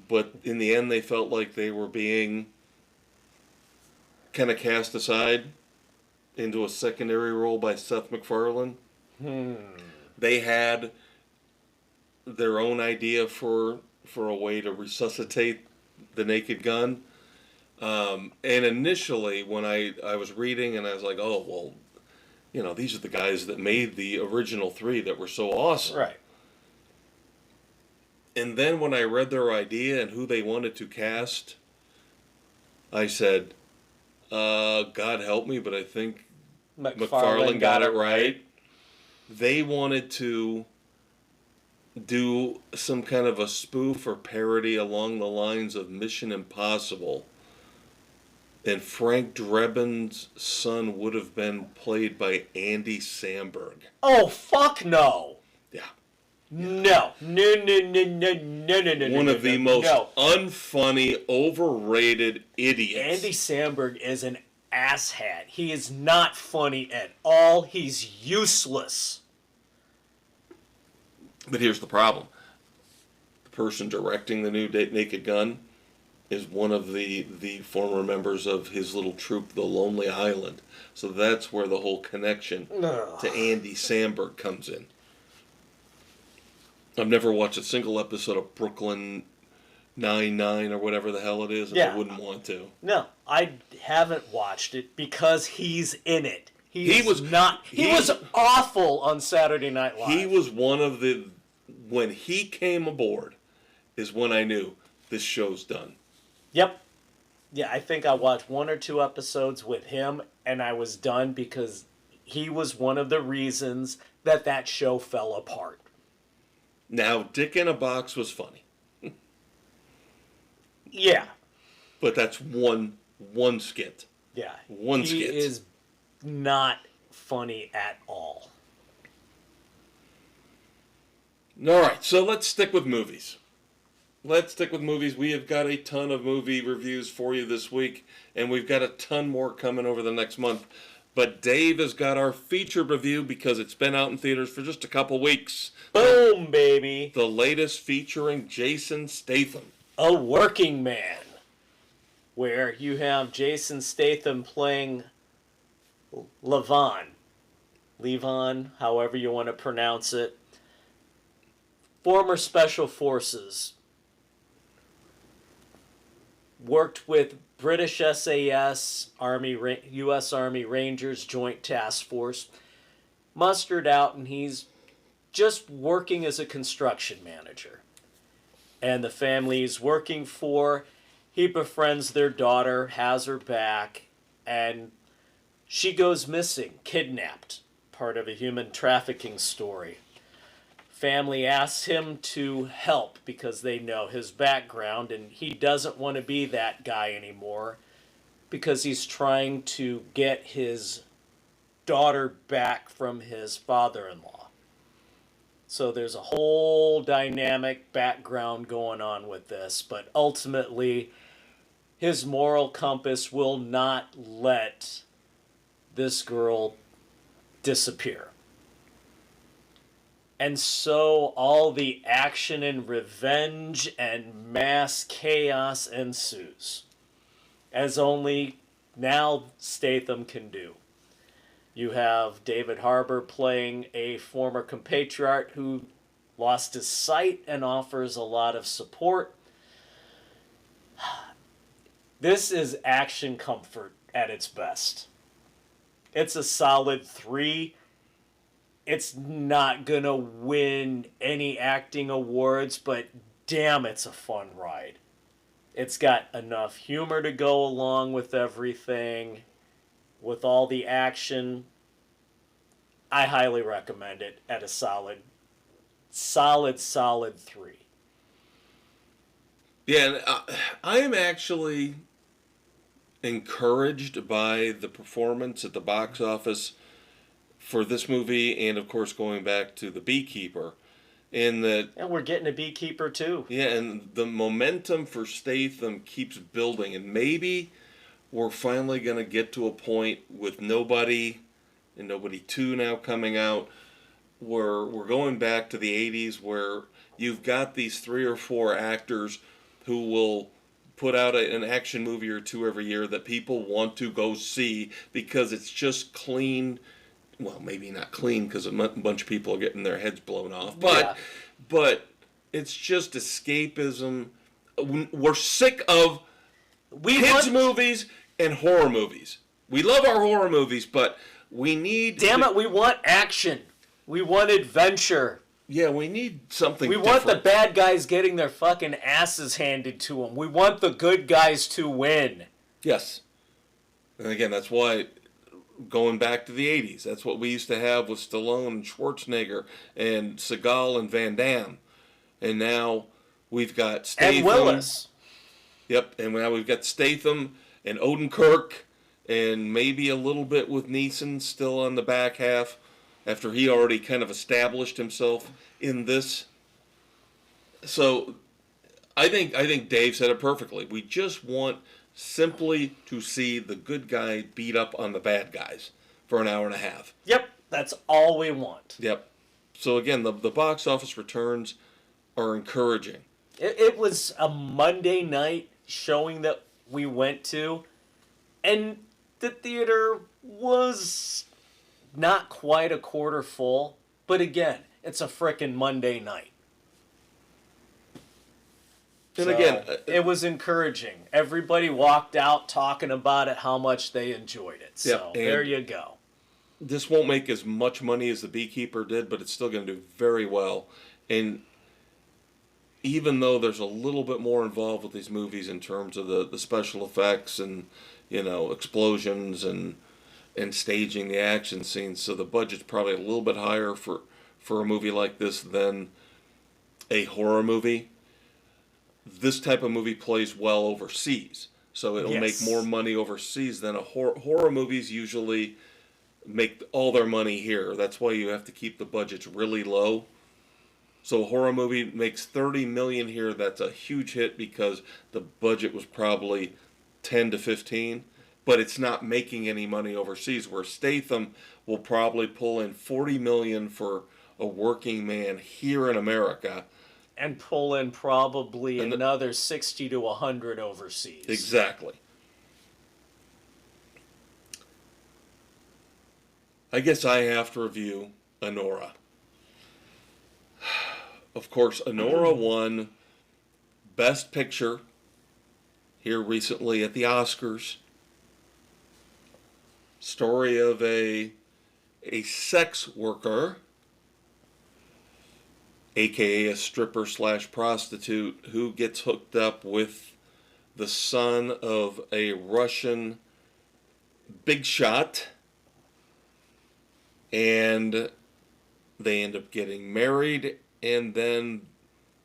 but in the end they felt like they were being kind of cast aside into a secondary role by Seth MacFarlane. They had their own idea for a way to resuscitate the Naked Gun. And initially, when I was reading and I was like, oh, well, you know, these are the guys that made the original 3 that were so awesome. Right. And then when I read their idea and who they wanted to cast, I said, God help me, but I think MacFarlane got it right. They wanted to do some kind of a spoof or parody along the lines of Mission Impossible. And Frank Drebin's son would have been played by Andy Samberg. Oh, fuck no. Yeah. No. No. One of the most unfunny, overrated idiots. Andy Samberg is an asshat. He is not funny at all. He's useless. But here's the problem. The person directing the new Naked Gun is one of the former members of his little troupe, The Lonely Island. So that's where the whole connection to Andy Samberg comes in. I've never watched a single episode of Brooklyn Nine-Nine or whatever the hell it is, and I wouldn't want to. No, I haven't watched it because he's in it. He was awful on Saturday Night Live. He was one of the... When he came aboard is when I knew this show's done. Yep. Yeah, I think I watched 1 or 2 episodes with him, and I was done because he was one of the reasons that show fell apart. Now, Dick in a Box was funny. Yeah. But that's one skit. Yeah. One skit. He is not funny at all. All right, so let's stick with movies. let's stick with movies. We have got a ton of movie reviews for you this week, and we've got a ton more coming over the next month. But Dave has got our feature review because it's been out in theaters for just a couple weeks. Boom, baby. The latest featuring Jason Statham. A Working Man, where you have Jason Statham playing Levon, however you want to pronounce it. Former Special Forces. Worked with British SAS, U.S. Army Rangers Joint Task Force. Mustered out, and he's just working as a construction manager. And the family he's working for, he befriends their daughter, has her back, and she goes missing, kidnapped, part of a human trafficking story. Family asks him to help because they know his background, and he doesn't want to be that guy anymore because he's trying to get his daughter back from his father-in-law. So there's a whole dynamic background going on with this, but ultimately his moral compass will not let this girl disappear. And so all the action and revenge and mass chaos ensues, as only now Statham can do. You have David Harbour playing a former compatriot who lost his sight and offers a lot of support. This is action comfort at its best. It's a solid 3. It's not going to win any acting awards, but damn, it's a fun ride. It's got enough humor to go along with everything, with all the action. I highly recommend it at a solid 3. Yeah, and I am actually encouraged by the performance at the box office for this movie, and of course going back to The Beekeeper, in that... And we're getting a Beekeeper too. Yeah, and the momentum for Statham keeps building, and maybe we're finally going to get to a point with Nobody and Nobody 2 now coming out, where we're going back to the 80s, where you've got these 3 or 4 actors who will put out an action movie or 2 every year that people want to go see because it's just clean. Well, maybe not clean because a bunch of people are getting their heads blown off, but it's just escapism. We're sick of kids movies and horror movies. We love our horror movies, but we need... Damn it, we want action. We want adventure. Yeah, we need something We different. want the bad guys getting their fucking asses handed to them. We want the good guys to win. Yes. And again, that's why, going back to the 80s, that's what we used to have with Stallone and Schwarzenegger and Seagal and Van Damme. And now we've got Statham. And Willis. Yep, and now we've got Statham and Odenkirk and maybe a little bit with Neeson still on the back half after he already kind of established himself in this. So I think Dave said it perfectly. We just want simply to see the good guy beat up on the bad guys for an hour and a half. Yep, that's all we want. Yep. So again, the box office returns are encouraging. It was a Monday night showing that we went to, and the theater was not quite a quarter full, but again, it's a frickin' Monday night. And So, again, it was encouraging. Everybody walked out talking about it, how much they enjoyed it. So there you go. This won't make as much money as The Beekeeper did, but it's still going to do very well. And even though there's a little bit more involved with these movies in terms of the special effects and, explosions and staging the action scenes, so the budget's probably a little bit higher for a movie like this than a horror movie. This type of movie plays well overseas, so it'll make more money overseas than a horror movies usually make all their money here. That's why you have to keep the budgets really low. So a horror movie makes $30 million here. That's a huge hit because the budget was probably 10 to 15, but it's not making any money overseas. Where Statham will probably pull in 40 million for a working man here in America. And pull in probably another 60 to 100 overseas. Exactly. I guess I have to review Anora. Of course, Anora won Best Picture here recently at the Oscars. Story of a sex worker, aka a stripper / prostitute, who gets hooked up with the son of a Russian big shot, and they end up getting married, and then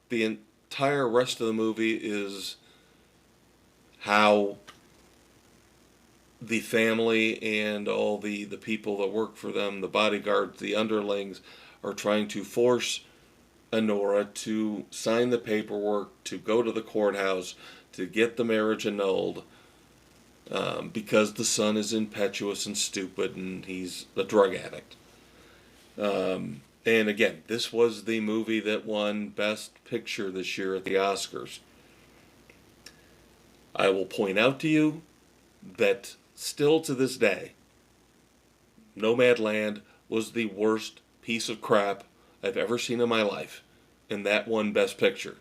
the entire rest of the movie is how the family and all the people that work for them, the bodyguards, the underlings, are trying to force Anora to sign the paperwork, to go to the courthouse, to get the marriage annulled, because the son is impetuous and stupid and he's a drug addict. And again, this was the movie that won Best Picture this year at the Oscars. I will point out to you that still to this day, Nomadland was the worst piece of crap I've ever seen in my life, and that won Best Picture.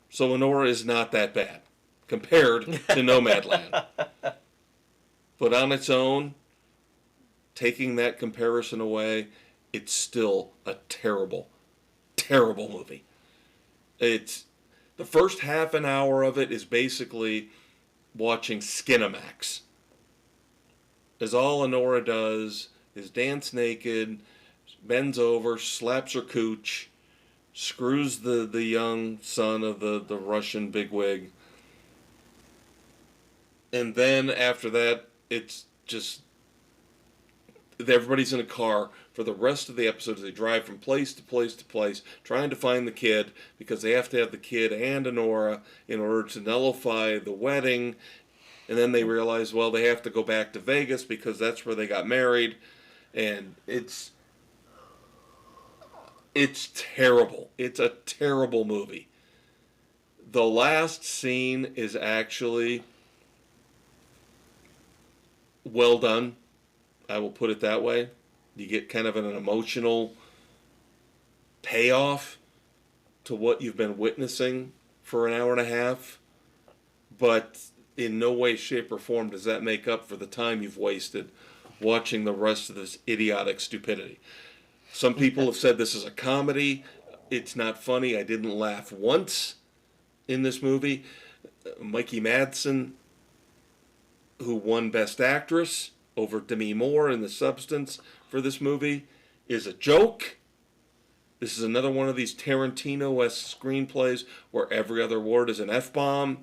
So Anora is not that bad compared to Nomadland. But on its own, taking that comparison away, it's still a terrible, terrible movie. It's the first half an hour of it is basically watching Skinamax. As all Anora does is dance naked, bends over, slaps her cooch, screws the young son of the Russian bigwig. And then after that, it's just everybody's in a car for the rest of the episodes. They drive from place to place to place trying to find the kid because they have to have the kid and Anora in order to nullify the wedding. And then they realize, well, they have to go back to Vegas because that's where they got married. And it's terrible. It's a terrible movie. The last scene is actually well done. I will put it that way. You get kind of an emotional payoff to what you've been witnessing for an hour and a half. But in no way, shape, or form does that make up for the time you've wasted watching the rest of this idiotic stupidity. Some people have said this is a comedy. It's not funny. I didn't laugh once in this movie. Mikey Madsen, who won Best Actress over Demi Moore in The Substance for this movie, is a joke. This is another one of these Tarantino-esque screenplays where every other word is an F-bomb,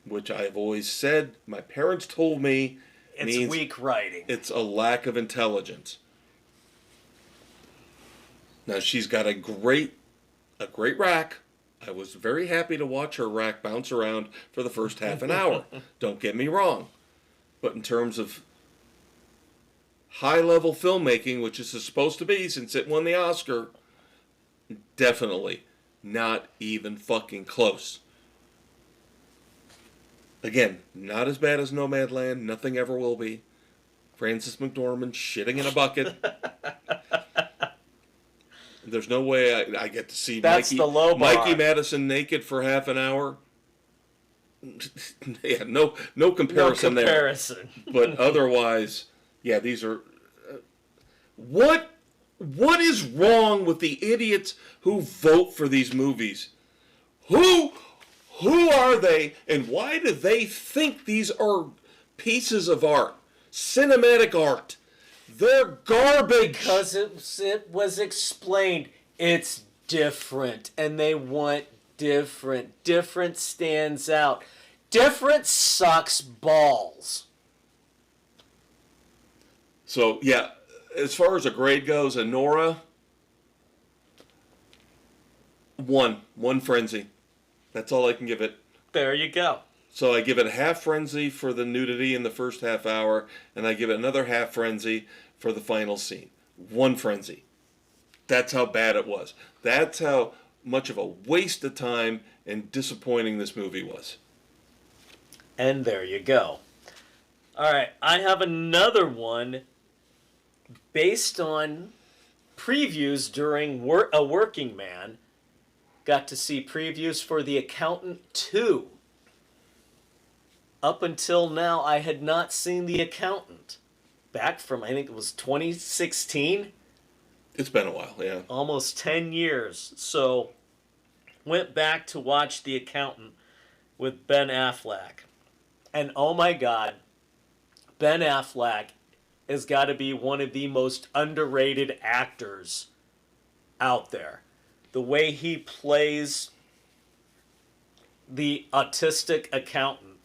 which I've always said, my parents told me, it's weak writing. It's a lack of intelligence. Now, she's got a great rack. I was very happy to watch her rack bounce around for the first half an hour. Don't get me wrong. But in terms of high-level filmmaking, which this is supposed to be since it won the Oscar, definitely not even fucking close. Again, not as bad as Nomadland. Nothing ever will be. Frances McDormand shitting in a bucket. There's no way I get to see Mikey Madison naked for half an hour. Yeah, no comparison there. But otherwise, yeah, these are. What is wrong with the idiots who vote for these movies? Who are they, and why do they think these are pieces of art, cinematic art? They're garbage. Because it was explained. It's different, and they want different. Different stands out. Different sucks balls. So, yeah, as far as a grade goes, Anora, One frenzy. That's all I can give it. There you go. So I give it a half frenzy for the nudity in the first half hour, and I give it another half frenzy for the final scene. One frenzy. That's how bad it was. That's how much of a waste of time and disappointing this movie was. And there you go. All right, I have another one based on previews during A Working Man. Got to see previews for The Accountant 2. Up until now, I had not seen The Accountant. Back from, I think it was 2016. It's been a while, yeah. Almost 10 years. So, went back to watch The Accountant with Ben Affleck. And oh my God, Ben Affleck has got to be one of the most underrated actors out there. The way he plays the autistic accountant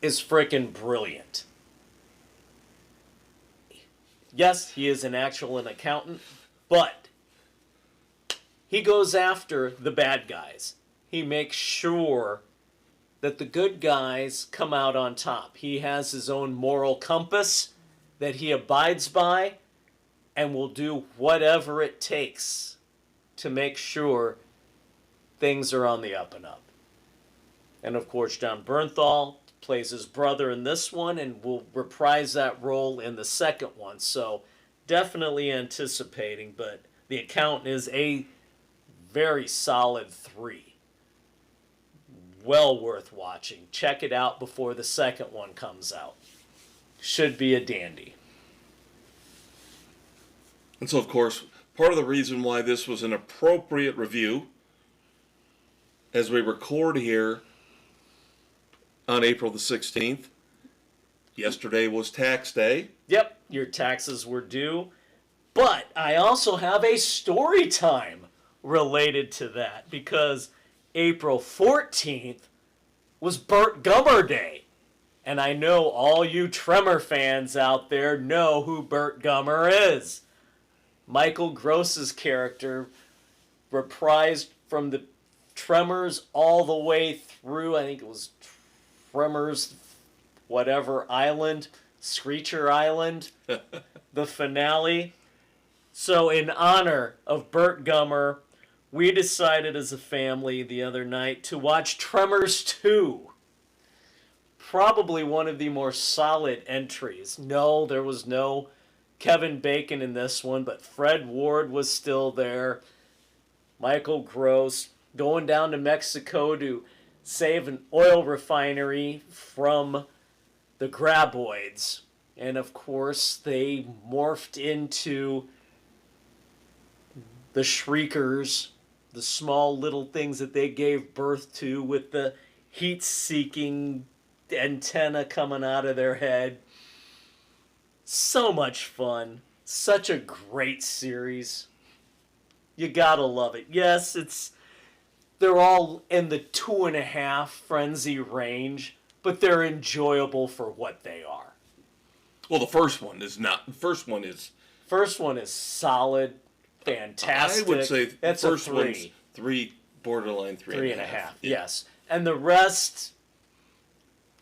is freaking brilliant. Yes, he is an accountant, but he goes after the bad guys. He makes sure that the good guys come out on top. He has his own moral compass that he abides by and will do whatever it takes to make sure things are on the up and up. And of course, John Bernthal plays his brother in this one and will reprise that role in the second one. So definitely anticipating, but The Accountant is a very solid 3. Well worth watching. Check it out before the second one comes out. Should be a dandy. And so, of course, part of the reason why this was an appropriate review, as we record here on April the 16th, yesterday was tax day. Yep, your taxes were due. But I also have a story time related to that, because April 14th was Burt Gummer Day. And I know all you Tremor fans out there know who Burt Gummer is. Michael Gross's character, reprised from the Tremors all the way through, I think it was Tremors whatever island, Screecher Island, the finale. So in honor of Burt Gummer, we decided as a family the other night to watch Tremors 2. Probably one of the more solid entries. No, there was no Kevin Bacon in this one, but Fred Ward was still there. Michael Gross going down to Mexico to save an oil refinery from the graboids. And of course, they morphed into the Shriekers, the small little things that they gave birth to with the heat-seeking antenna coming out of their head. So much fun. Such a great series. You gotta love it. Yes, they're all in the 2.5 frenzy range, but they're enjoyable for what they are. Well, the first one is not. The first one is solid, fantastic. I would say that's first a 3. one's 3, borderline 3.5. Yeah. Yes. And the rest,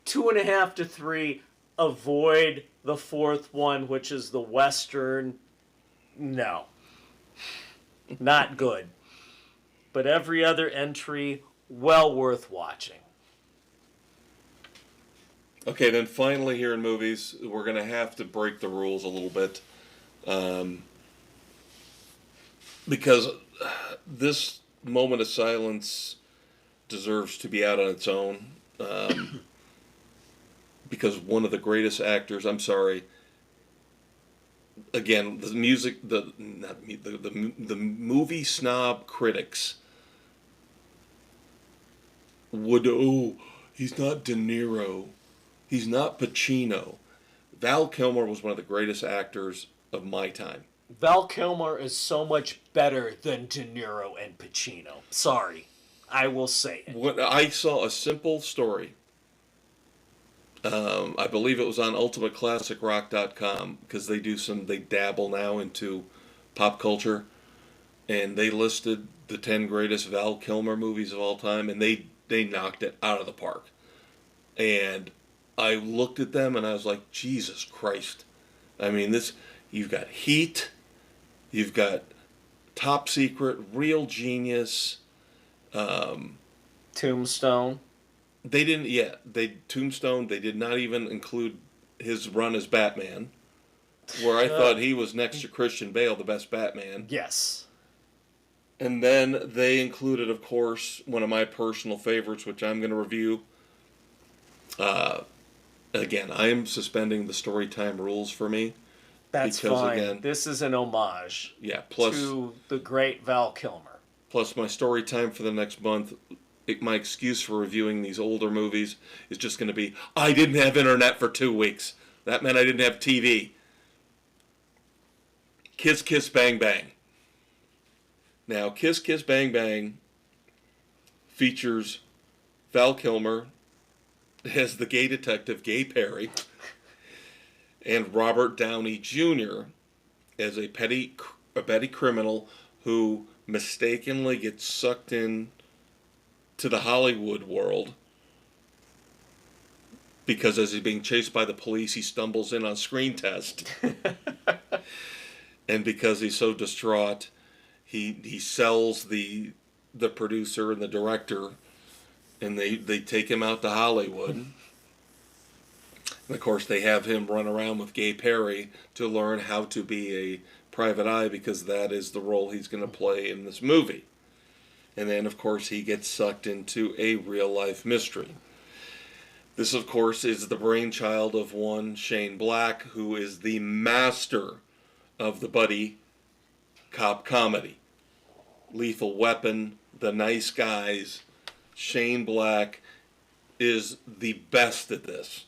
2.5 to 3. Avoid the fourth one, which is the Western. No. Not good. But every other entry, well worth watching. Okay, then finally here in movies, we're going to have to break the rules a little bit. Because this moment of silence deserves to be out on its own. Because one of the greatest actors, I'm sorry, again, the music, the movie snob critics would, he's not De Niro, he's not Pacino. Val Kilmer was one of the greatest actors of my time. Val Kilmer is so much better than De Niro and Pacino. Sorry, I will say it. When I saw a simple story, I believe it was on ultimateclassicrock.com, because they dabble now into pop culture. and they listed the 10 greatest Val Kilmer movies of all time, and they knocked it out of the park. And I looked at them and I was like, Jesus Christ. I mean, you've got Heat, you've got Top Secret, Real Genius, Tombstone. Tombstone, they did not even include his run as Batman, where I thought he was next to Christian Bale, the best Batman. Yes. And then they included, of course, one of my personal favorites, which I'm going to review. Again, I am suspending the story time rules for me. That's because, fine. Again, this is an homage to the great Val Kilmer. Plus, my story time for the next month, my excuse for reviewing these older movies is just going to be, I didn't have internet for 2 weeks. That meant I didn't have TV. Kiss Kiss Bang Bang. Now, Kiss Kiss Bang Bang features Val Kilmer as the gay detective, Gay Perry, and Robert Downey Jr. as a petty criminal who mistakenly gets sucked in to the Hollywood world because as he's being chased by the police, he stumbles in on screen test. And because he's so distraught, he sells the producer and the director, and they take him out to Hollywood. And of course, they have him run around with Gay Perry to learn how to be a private eye, because that is the role he's going to play in this movie. And then, of course, he gets sucked into a real-life mystery. This, of course, is the brainchild of one Shane Black, who is the master of the buddy cop comedy. Lethal Weapon, The Nice Guys. Shane Black is the best at this.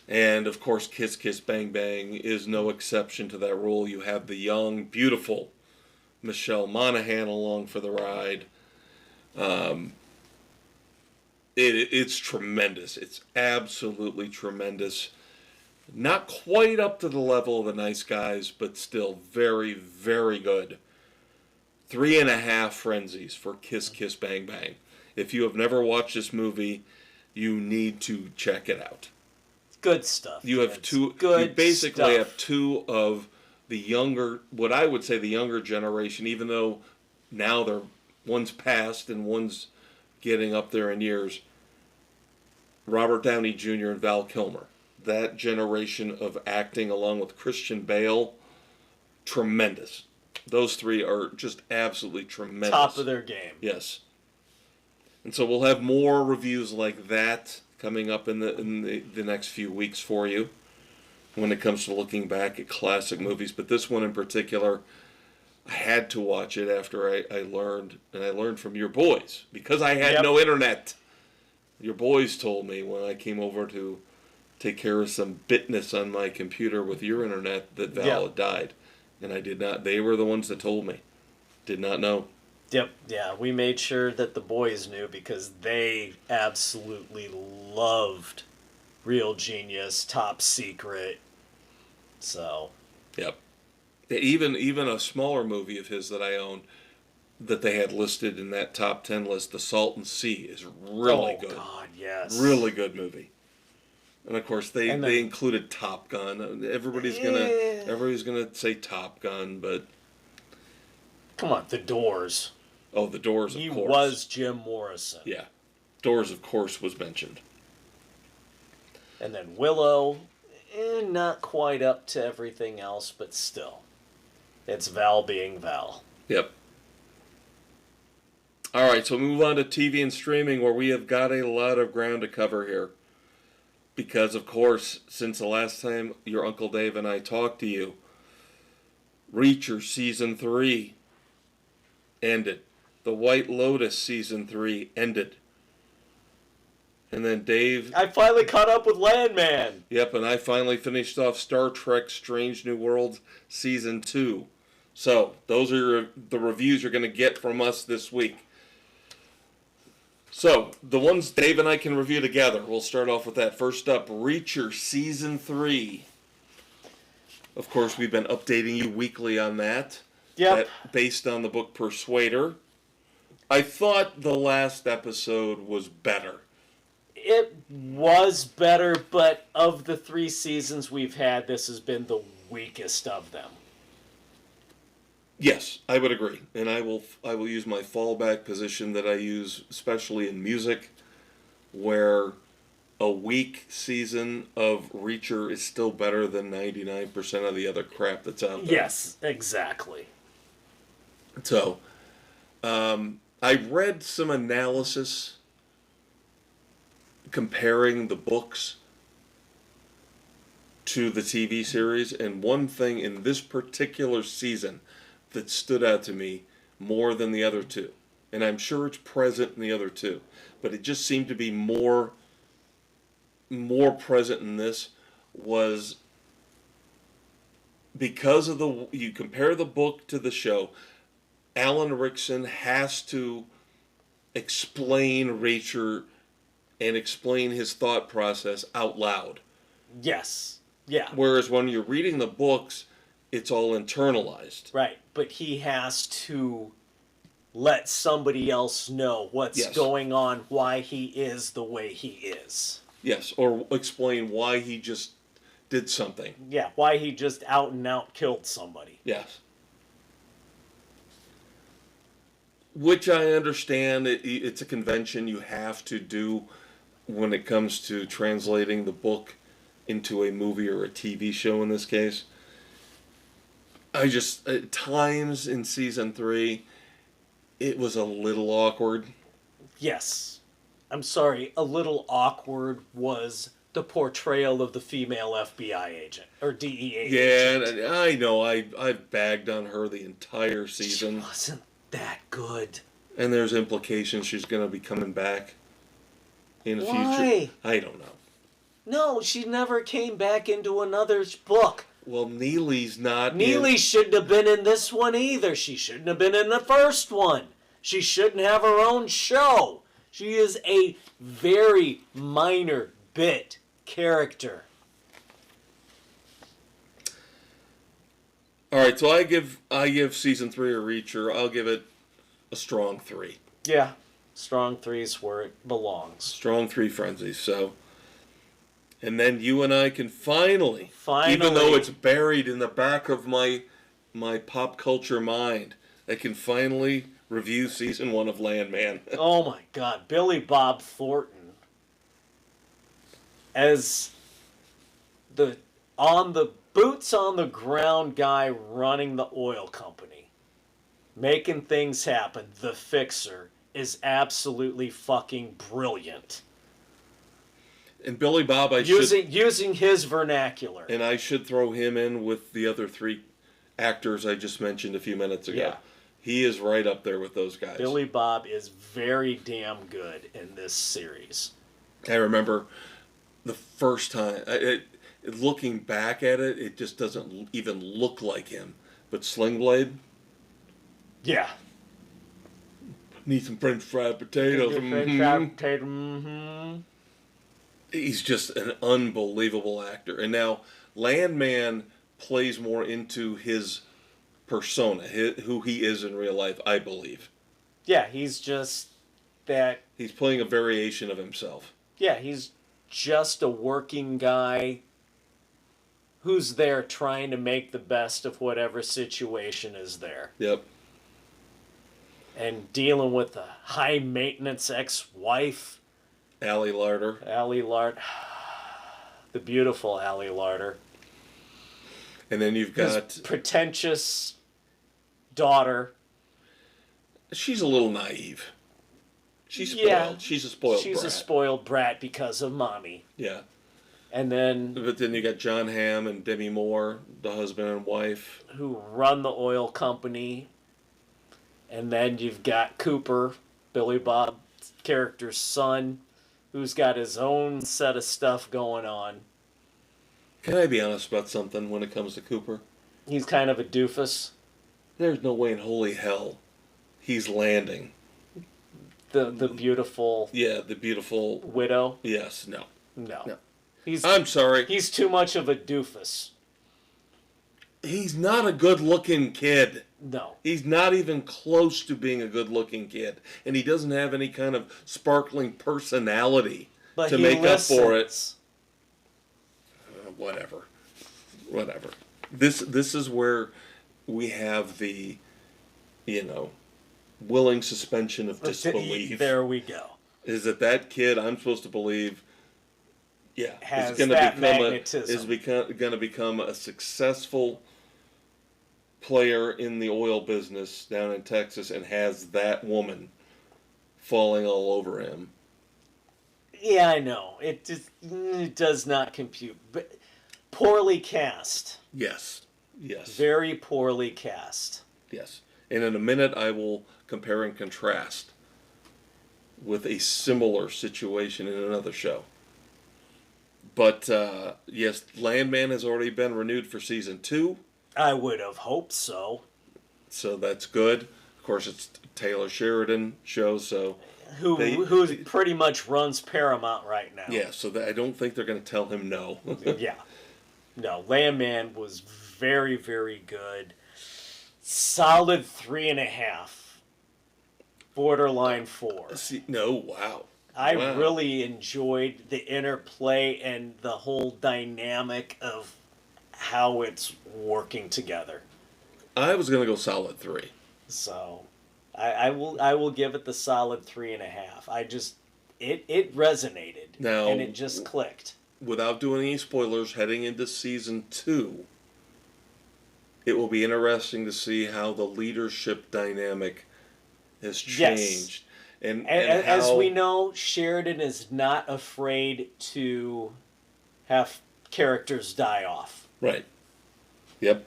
And, of course, Kiss Kiss Bang Bang is no exception to that rule. You have the young, beautiful Michelle Monaghan along for the ride. It's tremendous. It's absolutely tremendous. Not quite up to the level of The Nice Guys, but still very, very good. 3.5 frenzies for Kiss Kiss Bang Bang. If you have never watched this movie, you need to check it out. Good stuff. You have two. You basically have two of the younger, what I would say the younger generation, even though now one's past and one's getting up there in years. Robert Downey Jr. and Val Kilmer. That generation of acting along with Christian Bale, tremendous. Those three are just absolutely tremendous. Top of their game. Yes. And so we'll have more reviews like that coming up in the next few weeks for you when it comes to looking back at classic movies. But this one in particular, I had to watch it after I learned from your boys, because I had no internet. Your boys told me when I came over to take care of some bitness on my computer with your internet that Val had died. And I did not. They were the ones that told me. Did not know. Yep. Yeah, we made sure that the boys knew because they absolutely loved Real Genius, Top Secret. So. Yep. Even a smaller movie of his that I own, that they had listed in that top 10 list, The Salton Sea, is really good. Oh God, yes. Really good movie. And of course they included Top Gun. Everybody's gonna say Top Gun, but come on, The Doors. Oh, The Doors, of course. He was Jim Morrison. Yeah. Doors, of course, was mentioned. And then Willow, not quite up to everything else, but still. It's Val being Val. Yep. All right, so move on to TV and streaming, where we have got a lot of ground to cover here. Because, of course, since the last time your Uncle Dave and I talked to you, Reacher Season 3 ended. The White Lotus Season 3 ended. And then Dave... I finally caught up with Landman! Yep, and I finally finished off Star Trek Strange New Worlds Season 2. So, those are the reviews you're going to get from us this week. So, the ones Dave and I can review together. We'll start off with that. First up, Reacher Season 3. Of course, we've been updating you weekly on that. Yep. Based on the book Persuader. I thought the last episode was better. It was better, but of the 3 seasons we've had, this has been the weakest of them. Yes, I would agree, and I will use my fallback position that I use especially in music, where a weak season of Reacher is still better than 99% of the other crap that's out there. Yes, exactly. So, I read some analysis comparing the books to the TV series, and one thing in this particular season that stood out to me more than the other two, and I'm sure it's present in the other two, but it just seemed to be more present in this, was because of you compare the book to the show, Alan Rickson has to explain Reacher and explain his thought process out loud. Yes. Yeah. Whereas when you're reading the books, it's all internalized. Right, but he has to let somebody else know what's going on, why he is the way he is. Yes, or explain why he just did something. Yeah, why he just out and out killed somebody. Yes. Which I understand, it's a convention you have to do when it comes to translating the book into a movie or a TV show in this case. I just, at times in season 3, it was a little awkward. Yes. I'm sorry, a little awkward was the portrayal of the female FBI agent, or DEA agent. Yeah, I know, I've bagged on her the entire season. She wasn't that good. And there's implications she's going to be coming back in the Why? future. I don't know. No, she never came back into another book. Well, Neely's not. Neely shouldn't have been in this one either. She shouldn't have been in the first one. She shouldn't have her own show. She is a very minor bit character. All right, so I give season 3 a Reacher. I'll give it a strong 3. Yeah, strong 3's where it belongs. Strong 3 frenzy. So, and then you and I can finally, Finally. even though it's buried in the back of my pop culture mind, I can finally review season 1 of Landman. Oh my God, Billy Bob Thornton as the boots on the ground guy running the oil company, making things happen. The fixer is absolutely fucking brilliant. And Billy Bob, using his vernacular. And I should throw him in with the other 3 actors I just mentioned a few minutes ago. Yeah. He is right up there with those guys. Billy Bob is very damn good in this series. I remember the first time, looking back at it, it just doesn't even look like him. But Sling Blade? Yeah. Need some French fried potatoes. French fried potato, mm-hmm. He's just an unbelievable actor. And now Landman plays more into his persona, who he is in real life, I believe. Yeah, he's just that... He's playing a variation of himself. Yeah, he's just a working guy who's there trying to make the best of whatever situation is there. Yep. And dealing with a high-maintenance ex-wife. Allie Larder. The beautiful Allie Larder. And then you've got... His pretentious daughter. She's a little naive. She's spoiled. Yeah, she's a spoiled brat. She's a spoiled brat because of mommy. Yeah. And then... But then you got John Hamm and Demi Moore, the husband and wife. Who run the oil company. And then you've got Cooper, Billy Bob's character's son, who's got his own set of stuff going on. Can I be honest about something when it comes to Cooper? He's kind of a doofus. There's no way in holy hell he's landing. The beautiful... Yeah, the beautiful... Widow? Yes, no. I'm sorry. He's too much of a doofus. He's not a good-looking kid. No. He's not even close to being a good-looking kid, and he doesn't have any kind of sparkling personality But to he make listens. up for it. Whatever. This is where we have the, willing suspension of disbelief. There we go. Is that kid? I'm supposed to believe. Yeah, Has is going that to magnetism. going to become a successful player in the oil business down in Texas, and has that woman falling all over him. Yeah, I know. It does not compute. But poorly cast. Yes. Very poorly cast. Yes. And in a minute, I will compare and contrast with a similar situation in another show. But, yes, Landman has already been renewed for season 2. I would have hoped so. So that's good. Of course, it's Taylor Sheridan show, so... Who pretty much runs Paramount right now. Yeah, so I don't think they're going to tell him no. Yeah. No, Landman was very, very good. Solid 3.5. Borderline 4. Wow. I Wow. really enjoyed the interplay and the whole dynamic of how it's working together. I was going to go solid 3. So, I will give it the solid 3.5. It resonated Now, and it just clicked. Without doing any spoilers, heading into season 2, it will be interesting to see how the leadership dynamic has changed. And as how, we know, Sheridan is not afraid to have characters die off. Right. Yep.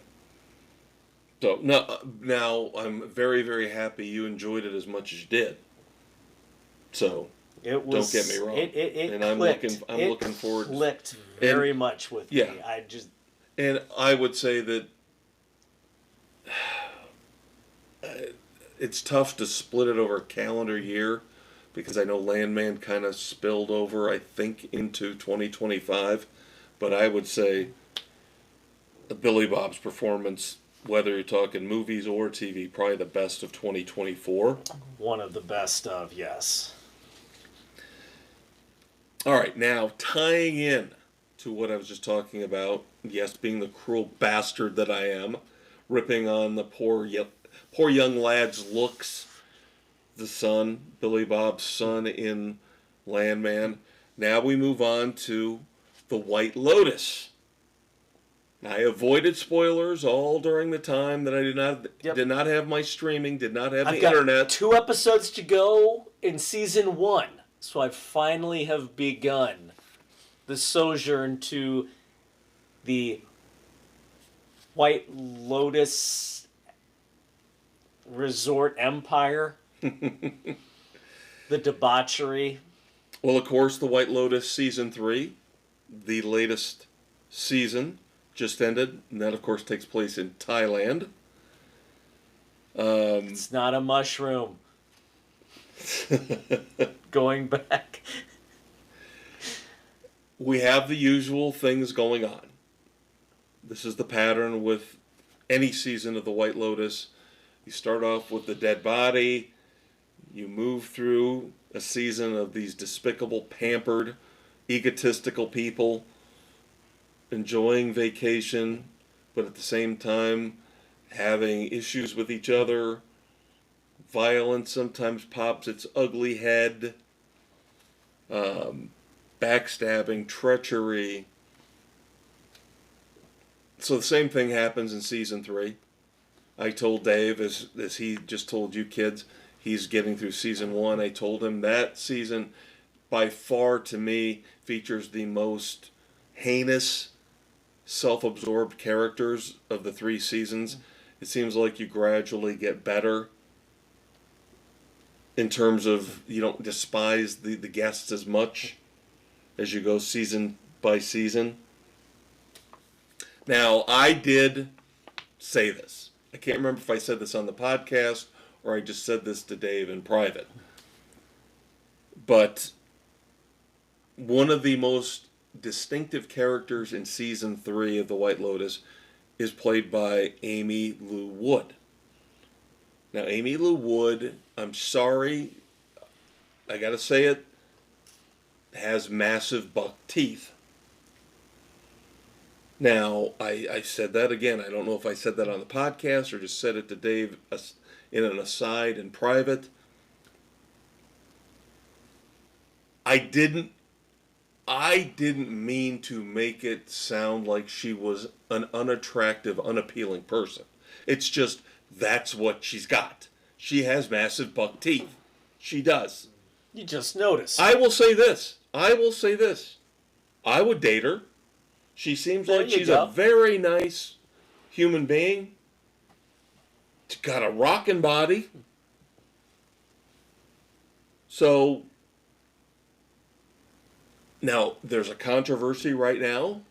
So now I'm very, very happy you enjoyed it as much as you did. So It was, don't get me wrong. It and clicked. I'm looking forward. Clicked very much with me. And I would say that it's tough to split it over a calendar year, because I know Landman kind of spilled over, I think, into 2025. But I would say Billy Bob's performance, whether you're talking movies or TV, probably the best of 2024. One of the best of, yes. All right, now tying in to what I was just talking about, yes, being the cruel bastard that I am, ripping on the poor young lad's looks, the son, Billy Bob's son in Landman. Now we move on to the White Lotus. I avoided spoilers all during the time that I did not have my streaming, did not have the internet. I've got 2 episodes to go in season 1, so I finally have begun the sojourn to the White Lotus Resort Empire. The debauchery. Well, of course, the White Lotus season 3, the latest season, just ended, and that, of course, takes place in Thailand. It's not a mushroom. Going back. We have the usual things going on. This is the pattern with any season of the White Lotus. You start off with the dead body. You move through a season of these despicable, pampered, egotistical people enjoying vacation, but at the same time having issues with each other. Violence sometimes pops its ugly head. Backstabbing, treachery. So the same thing happens in season 3. I told Dave, as he just told you kids, he's getting through season 1. I told him that season, by far to me, features the most heinous, self-absorbed characters of the 3 seasons. It seems like you gradually get better in terms of you don't despise the guests as much as you go season by season. Now, I did say this. I can't remember if I said this on the podcast or I just said this to Dave in private. But one of the most distinctive characters in season 3 of The White Lotus is played by Amy Lou Wood. Now, Amy Lou Wood, I'm sorry, I gotta say it, has massive buck teeth. Now, I said that again. I don't know if I said that on the podcast or just said it to Dave in an aside in private. I didn't mean to make it sound like she was an unattractive, unappealing person. It's just that's what she's got. She has massive buck teeth. She does. You just noticed. I will say this. I would date her. She seems like she's a very nice human being. She's got a rockin' body. So, now, there's a controversy right now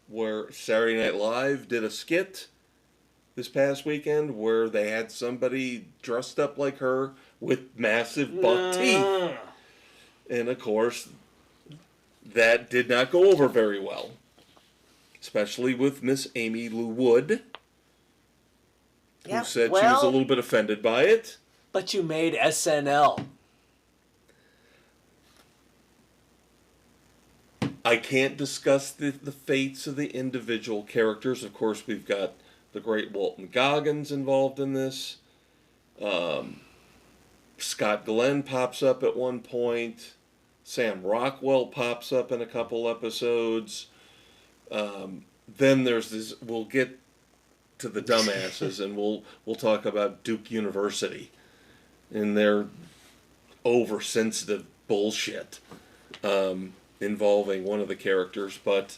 where Saturday Night Live did a skit this past weekend where they had somebody dressed up like her with massive buck teeth. And, of course, that did not go over very well. Especially with Miss Amy Lou Wood, who said she was a little bit offended by it. But you made SNL. I can't discuss the fates of the individual characters. Of course, we've got the great Walton Goggins involved in this. Scott Glenn pops up at one point. Sam Rockwell pops up in a couple episodes. Then there's this. We'll get to the dumbasses, and we'll talk about Duke University and their oversensitive bullshit involving one of the characters. But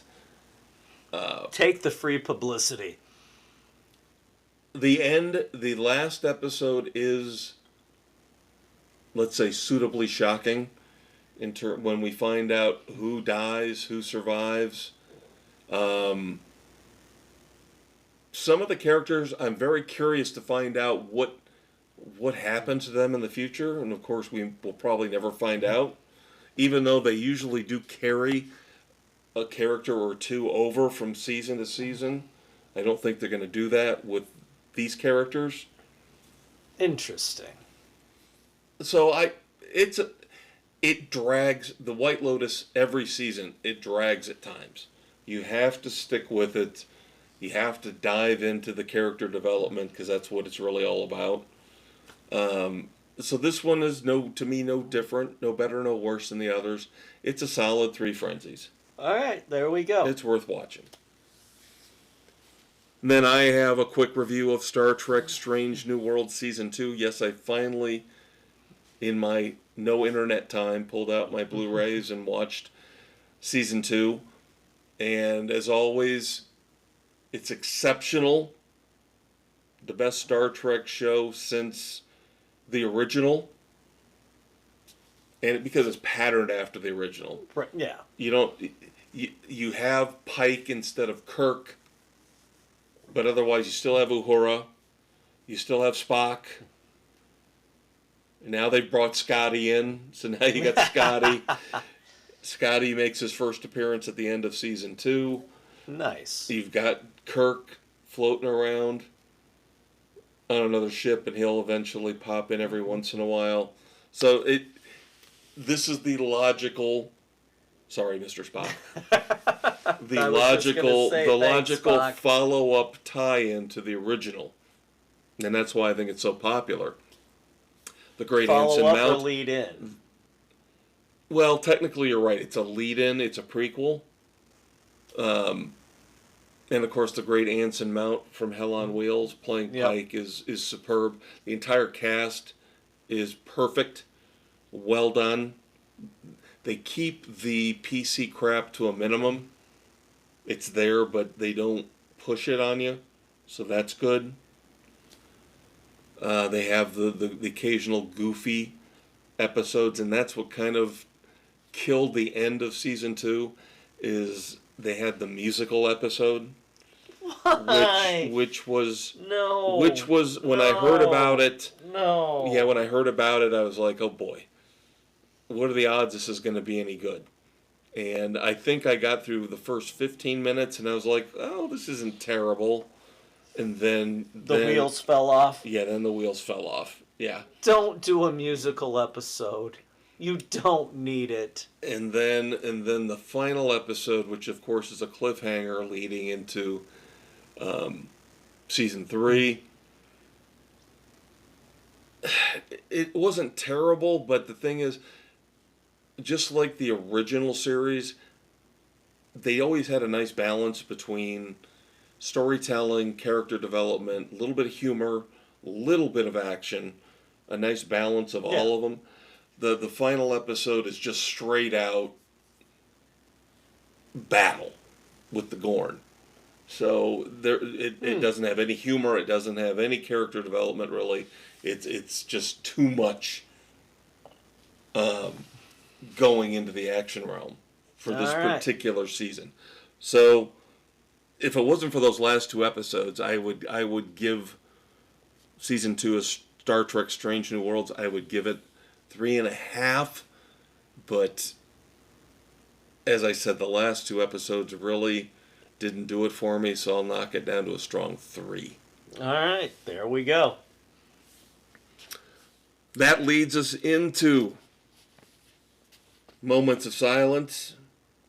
take the free publicity. The last episode is, let's say, suitably shocking. When we find out who dies, who survives. Some of the characters, I'm very curious to find out what happened to them in the future, and of course we will probably never find out, even though they usually do carry a character or two over from season to season. I don't think they're going to do that with these characters. Interesting. So it drags the White Lotus every season. It drags at times. You have to stick with it. You have to dive into the character development because that's what it's really all about. So this one is to me no different, no better, no worse than the others. It's a solid 3 Frenzies. All right, there we go. It's worth watching. And then I have a quick review of Star Trek Strange New World Season 2. Yes, I finally, in my no internet time, pulled out my Blu-rays and watched Season 2. And as always, it's exceptional. The best Star Trek show since the original. And because it's patterned after the original. Right, yeah. You have Pike instead of Kirk. But otherwise you still have Uhura. You still have Spock. And now they've brought Scotty in. So now you got Scotty. Scotty makes his first appearance at the end of Season 2. Nice. You've got Kirk floating around on another ship, and he'll eventually pop in every once in a while. So this is the logical. Sorry, Mr. Spock. The logical follow-up tie-in to the original, and that's why I think it's so popular. The Great Anson Mount. Follow-up or lead in? Well, technically you're right. It's a lead-in. It's a prequel. And of course, the Great Anson Mount from Hell on Wheels playing Pike is superb. The entire cast is perfect. Well done. They keep the PC crap to a minimum. It's there, but they don't push it on you, so that's good. They have the occasional goofy episodes, and that's what kind of killed the end of Season 2, is they had the musical episode. Why? Which was when I heard about it. No. Yeah, when I heard about it, I was like, oh boy, what are the odds this is going to be any good? And I think I got through the first 15 minutes, and I was like, oh, this isn't terrible. And then The wheels fell off. Yeah, then the wheels fell off. Yeah. Don't do a musical episode. You don't need it. And then the final episode, which of course is a cliffhanger leading into season 3. It wasn't terrible, but the thing is, just like the original series, they always had a nice balance between storytelling, character development, a little bit of humor, a little bit of action, a nice balance of all of them. The final episode is just straight out battle with the Gorn. So it doesn't have any humor. It doesn't have any character development really. It's just too much going into the action realm for this particular season. So if it wasn't for those last 2 episodes, I would give season 2 of Star Trek: Strange New Worlds, I would give it 3.5. But as I said, the last 2 episodes really didn't do it for me, so I'll knock it down to a strong 3. All right, there we go. That leads us into moments of silence.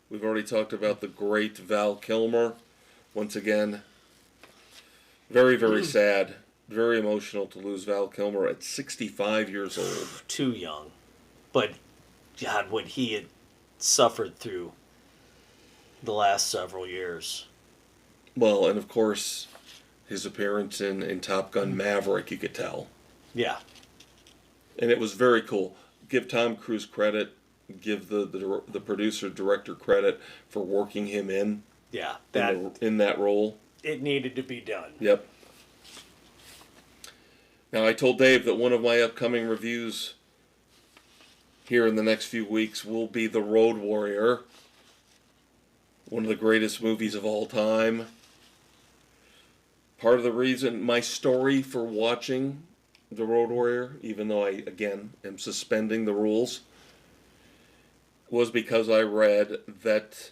We've already talked about the great Val Kilmer. Once again, very, very sad, very emotional to lose Val Kilmer at 65 years old. Too young. But, God, what he had suffered through the last several years. Well, and of course, his appearance in Top Gun Maverick, you could tell. Yeah. And it was very cool. Give Tom Cruise credit. Give the producer, director credit for working him in. Yeah. In that role. It needed to be done. Yep. Now, I told Dave that one of my upcoming reviews here in the next few weeks will be The Road Warrior. One of the greatest movies of all time. Part of the reason, my story for watching The Road Warrior, even though I, again, am suspending the rules, was because I read that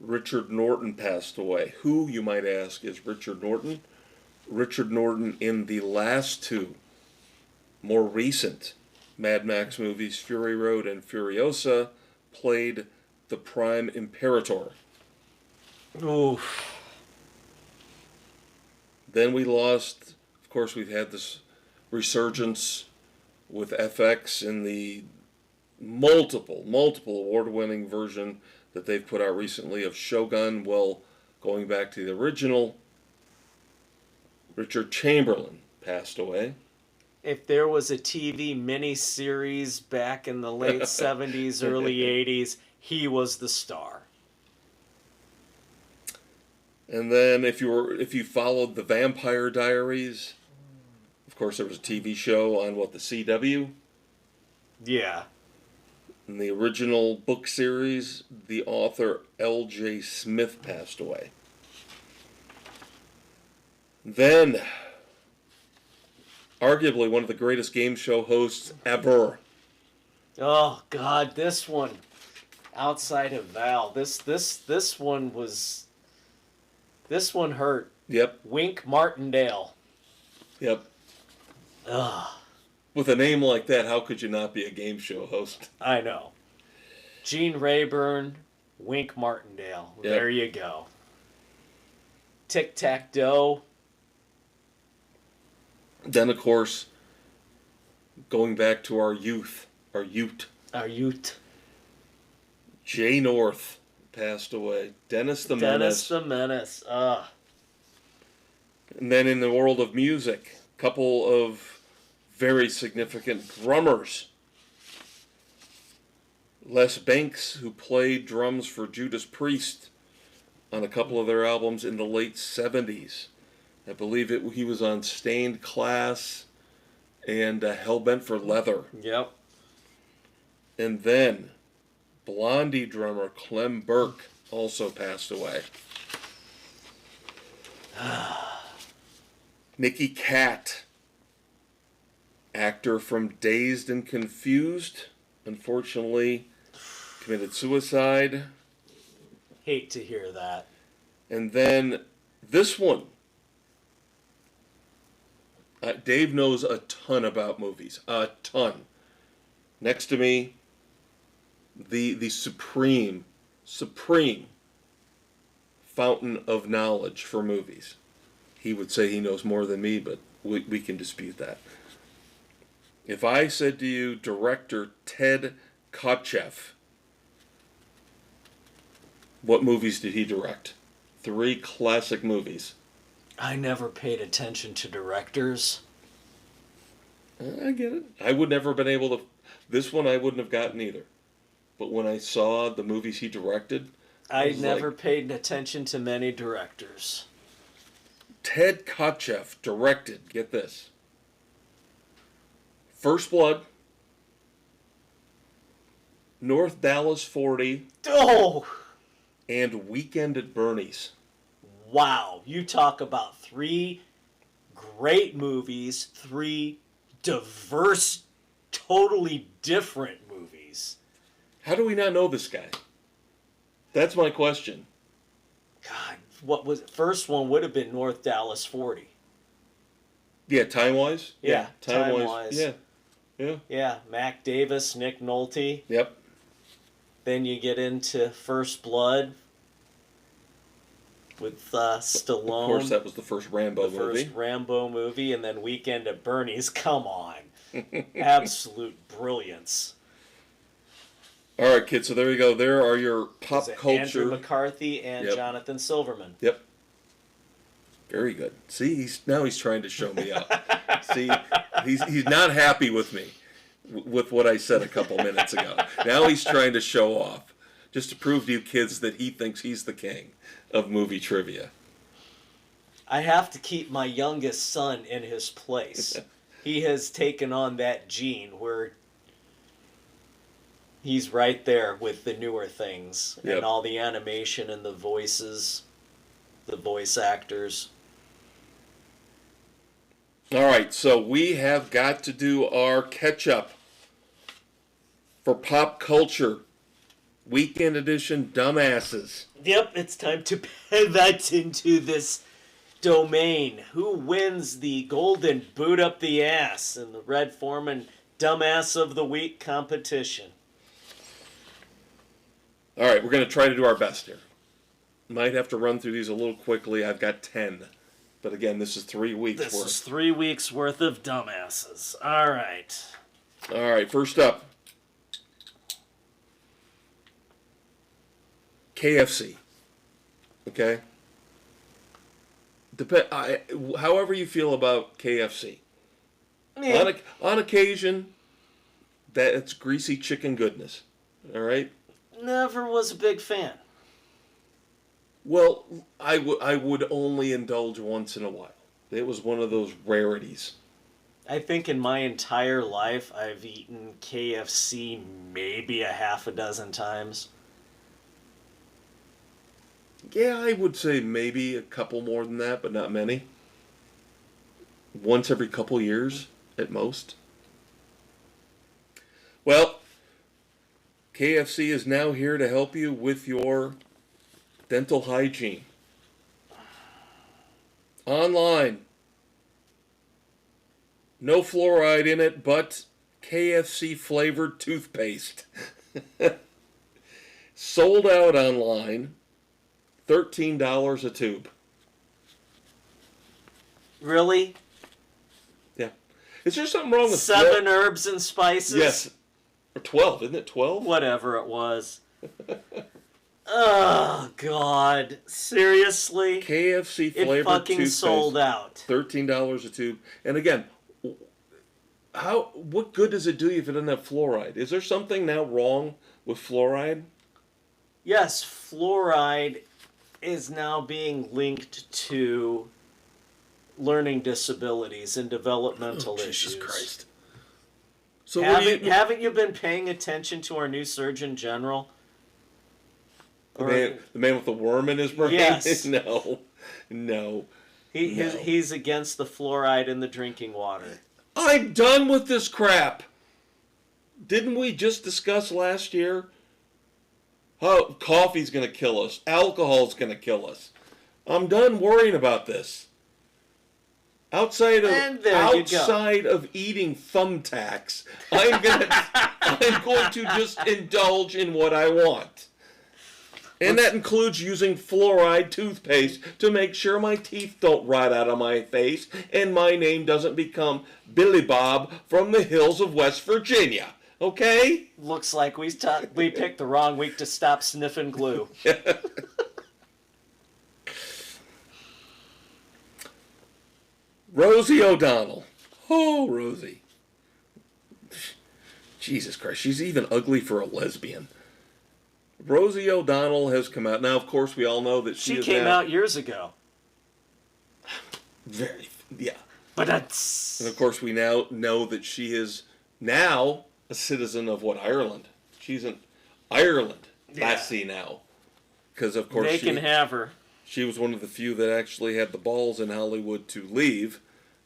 Richard Norton passed away. Who, you might ask, is Richard Norton? Richard Norton in the last 2 more recent Mad Max movies, Fury Road and Furiosa, played the Prime Imperator. Oof. Then we lost, of course, we've had this resurgence with FX in the multiple award-winning version that they've put out recently of Shogun. Well, going back to the original, Richard Chamberlain passed away. If there was a TV miniseries back in the late 70s, early 80s, he was the star. And then if you followed the Vampire Diaries, of course there was a TV show on the CW. Yeah. In the original book series, the author L.J. Smith passed away. Then, arguably one of the greatest game show hosts ever. Oh God, this one, outside of Val, this one hurt. Yep. Wink Martindale. Yep. Ugh. With a name like that, how could you not be a game show host? I know. Gene Rayburn, Wink Martindale. Yep. There you go. Tic-tac-toe. Then, of course, going back to our youth. Jay North passed away. Dennis the Menace. And then in the world of music, a couple of very significant drummers. Les Banks, who played drums for Judas Priest on a couple of their albums in the late 70s. I believe he was on Stained Class and Hellbent for Leather. Yep. And then Blondie drummer Clem Burke also passed away. Nicky Katt, actor from Dazed and Confused, unfortunately committed suicide. Hate to hear that. And then this one, Dave knows a ton about movies. A ton. Next to me, the supreme fountain of knowledge for movies. He would say he knows more than me, but we can dispute that. If I said to you, director Ted Kotcheff, what movies did he direct? 3 classic movies. I never paid attention to directors. I get it. I would never have been able to. This one I wouldn't have gotten either. But when I saw the movies he directed, I never paid attention to many directors. Ted Kotcheff directed, get this, First Blood, North Dallas 40, Oh! and Weekend at Bernie's. Wow. You talk about 3 great movies, 3 diverse, totally different movies. How do we not know this guy? That's my question. God, what was it? First one would have been North Dallas 40. Yeah, time-wise? Yeah, time-wise. time-wise. Yeah. Yeah, Mac Davis, Nick Nolte. Yep. Then you get into First Blood with Stallone. Of course, that was the first Rambo the movie. first Rambo movie, and then Weekend at Bernie's. Come on. Absolute brilliance. All right, kids, so there you go. There are your pop culture. Andrew McCarthy and Yep. Jonathan Silverman. Yep. Very good. See, now he's trying to show me up. See, he's not happy with me, with what I said a couple minutes ago. Now he's trying to show off, just to prove to you kids that he thinks he's the king of movie trivia. I have to keep my youngest son in his place. He has taken on that gene where he's right there with the newer things Yep. and all the animation and the voices, the voice actors. All right, so we have got to do our catch-up for pop culture. Weekend edition dumbasses. Yep, it's time to pivot into this domain. Who wins the golden boot up the ass in the Red Foreman Dumbass of the Week competition? All right, we're going to try to do our best here. Might have to run through these a little quickly. I've got 10. But again, this is 3 weeks This worth. is 3 weeks worth of dumbasses. All right. All right, first up. KFC. Okay? However you feel about KFC. Yeah. On occasion, that's greasy chicken goodness. All right? Never was a big fan. Well, I would only indulge once in a while. It was one of those rarities. I think in my entire life, I've eaten KFC maybe a half a dozen times. Yeah, I would say maybe a couple more than that, but not many. Once every couple years, at most. Well, KFC is now here to help you with your dental hygiene. Online. No fluoride in it, but KFC flavored toothpaste. Sold out online. $13 a tube. Really? Yeah. Is there something wrong with 7 herbs and spices? Yes. Or 12, isn't it 12? Whatever it was. Oh, God. Seriously? KFC It flavored fucking toothpaste. sold out. $13 a tube. And again, what good does it do you if it doesn't have fluoride? Is there something now wrong with fluoride? Yes, fluoride is now being linked to learning disabilities and developmental issues. Jesus Christ. So Haven't you been paying attention to our new Surgeon General? the man with the worm in his brain? Yes. No. He's against the fluoride in the drinking water. I'm done with this crap. Didn't we just discuss last year how coffee's going to kill us, alcohol's going to kill us? I'm done worrying about this. Outside And there you go. of eating thumbtacks, I'm going to just indulge in what I want. And that includes using fluoride toothpaste to make sure my teeth don't rot out of my face and my name doesn't become Billy Bob from the hills of West Virginia. Okay? Looks like we picked the wrong week to stop sniffing glue. Rosie O'Donnell. Oh, Rosie. Jesus Christ, she's even ugly for a lesbian. Rosie O'Donnell has come out. Now, of course, we all know that She came out years ago. Yeah. But that's... And, of course, we now know that she is now a citizen of Ireland? She's in Ireland. Lassie now. Because, of course, they can have her. She was one of the few that actually had the balls in Hollywood to leave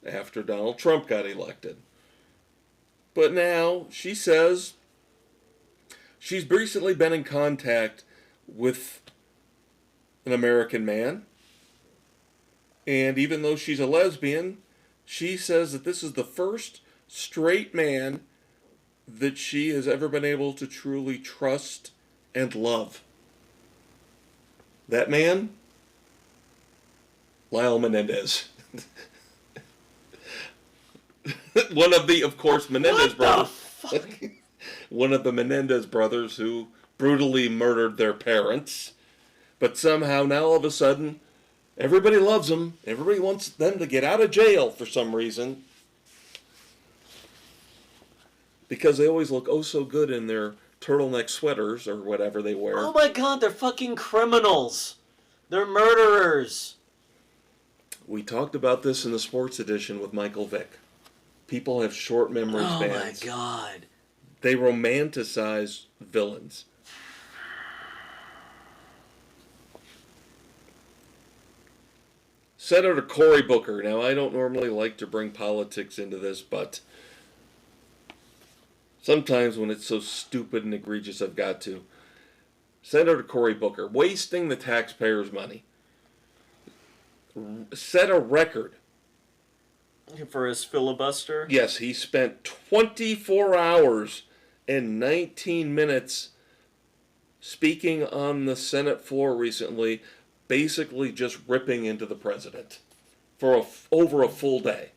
after Donald Trump got elected. But now she says she's recently been in contact with an American man. And even though she's a lesbian, she says that this is the first straight man that she has ever been able to truly trust and love. That man? Lyle Menendez. One of the, of course, Menendez brothers. One of the Menendez brothers who brutally murdered their parents. But somehow now all of a sudden, everybody loves them. Everybody wants them to get out of jail for some reason. Because they always look oh so good in their turtleneck sweaters or whatever they wear. Oh my God, they're fucking criminals. They're murderers. We talked about this in the sports edition with Michael Vick. People have short memory spans. Oh my God. They romanticize villains. Senator Cory Booker. Now, I don't normally like to bring politics into this, but sometimes when it's so stupid and egregious, I've got to. Senator Cory Booker, wasting the taxpayers' money, set a record. For his filibuster? Yes, he spent 24 hours and 19 minutes speaking on the Senate floor recently, basically just ripping into the president for over a full day.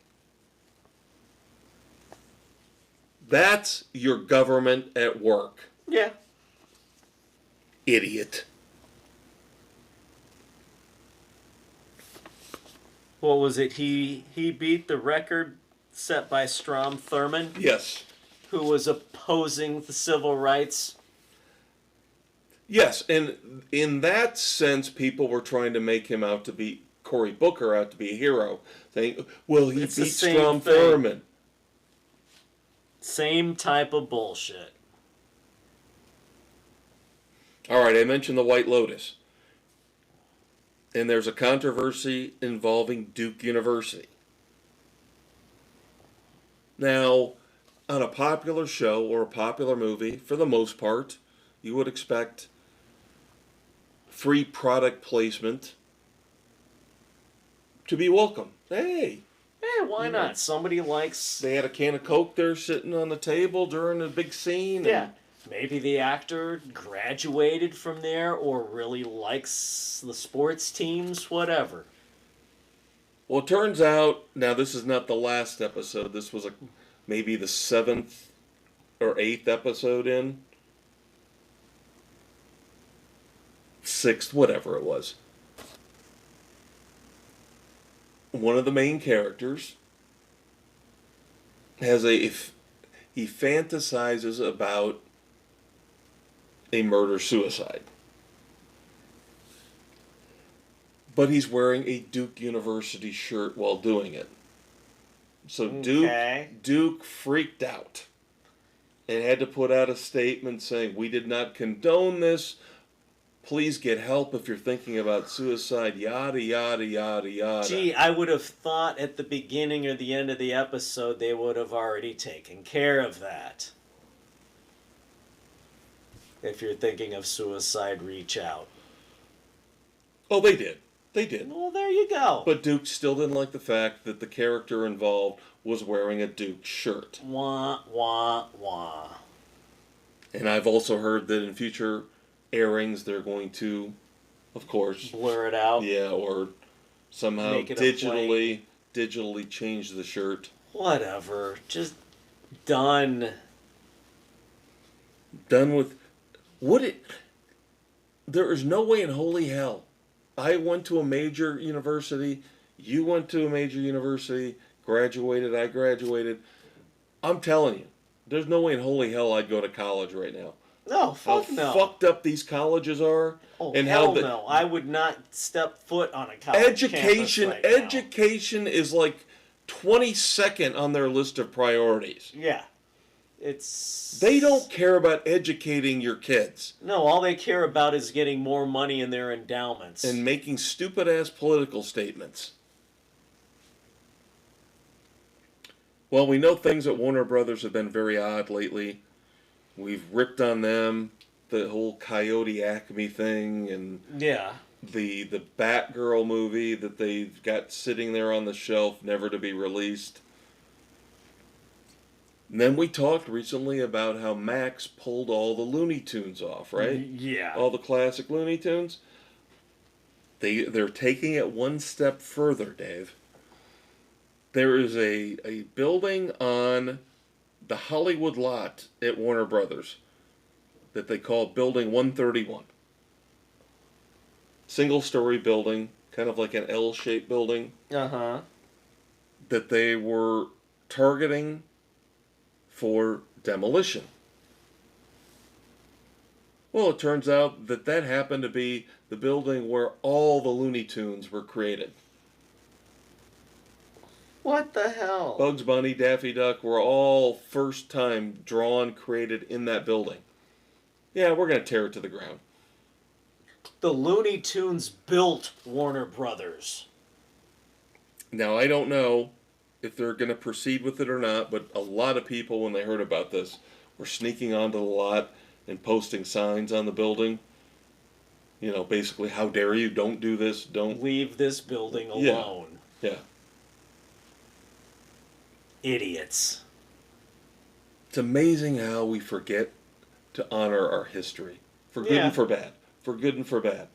That's your government at work. Yeah. Idiot. What was it? He beat the record set by Strom Thurmond, Yes. who was opposing the civil rights. Yes, and in that sense, people were trying to make him out to be, Cory Booker out to be a hero, saying, well, he It's the beat same Strom thing. Thurmond. Same type of bullshit. All right, I mentioned the White Lotus. And there's a controversy involving Duke University. Now, on a popular show or a popular movie, for the most part, you would expect free product placement to be welcome. Hey, Why not? Somebody likes... they had a can of Coke there sitting on the table during a big scene. Yeah. Maybe the actor graduated from there or really likes the sports teams, whatever. Well, it turns out, now this is not the last episode. This was maybe the 7th or 8th episode in. 6th, whatever it was. One of the main characters has he fantasizes about a murder-suicide. But he's wearing a Duke University shirt while doing it. So Duke freaked out and had to put out a statement saying, we did not condone this. Please get help if you're thinking about suicide, yada, yada, yada, yada. Gee, I would have thought at the beginning or the end of the episode they would have already taken care of that. If you're thinking of suicide, reach out. Oh, they did. They did. Well, there you go. But Duke still didn't like the fact that the character involved was wearing a Duke shirt. Wah, wah, wah. And I've also heard that in future airings they're going to, of course, blur it out. Yeah, or somehow Make it a digitally change the shirt. Whatever. Just done. Done with there is no way in holy hell. I went to a major university, you went to a major university, graduated, I graduated. I'm telling you, there's no way in holy hell I'd go to college right now. No, fuck no. How fucked up these colleges are. Oh, and hell how no. I would not step foot on a college campus right now. Education is like 22nd on their list of priorities. Yeah. They don't care about educating your kids. No, all they care about is getting more money in their endowments. And making stupid-ass political statements. Well, we know things at Warner Brothers have been very odd lately. We've ripped on them, the whole Coyote Acme thing, and yeah, the Batgirl movie that they've got sitting there on the shelf, never to be released. And then we talked recently about how Max pulled all the Looney Tunes off, right? Yeah. All the classic Looney Tunes. They're taking it one step further, Dave. There is a building on the Hollywood lot at Warner Brothers that they call Building 131. Single-story building, kind of like an L-shaped building. Uh-huh. That they were targeting for demolition. Well, it turns out that happened to be the building where all the Looney Tunes were created. What the hell? Bugs Bunny, Daffy Duck were all first time drawn, created in that building. Yeah, we're going to tear it to the ground. The Looney Tunes built Warner Brothers. Now, I don't know if they're going to proceed with it or not, but a lot of people, when they heard about this, were sneaking onto the lot and posting signs on the building. You know, basically, how dare you, don't do this, don't... Leave this building alone. Yeah. Idiots. It's amazing how we forget to honor our history. For good and for bad. For good and for bad.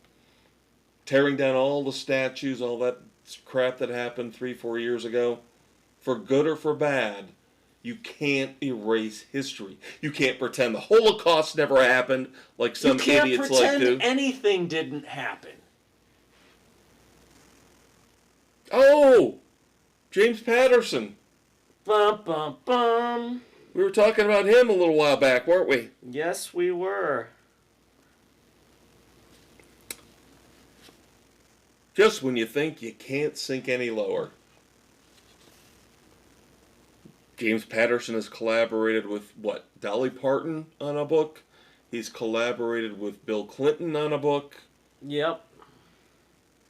Tearing down all the statues, all that crap that happened 3-4 years ago. For good or for bad, you can't erase history. You can't pretend the Holocaust never happened like some idiots like to. You can't pretend anything didn't happen. Oh! James Patterson. Bum, bum, bum. We were talking about him a little while back, weren't we? Yes, we were. Just when you think you can't sink any lower. James Patterson has collaborated with, Dolly Parton on a book. He's collaborated with Bill Clinton on a book. Yep.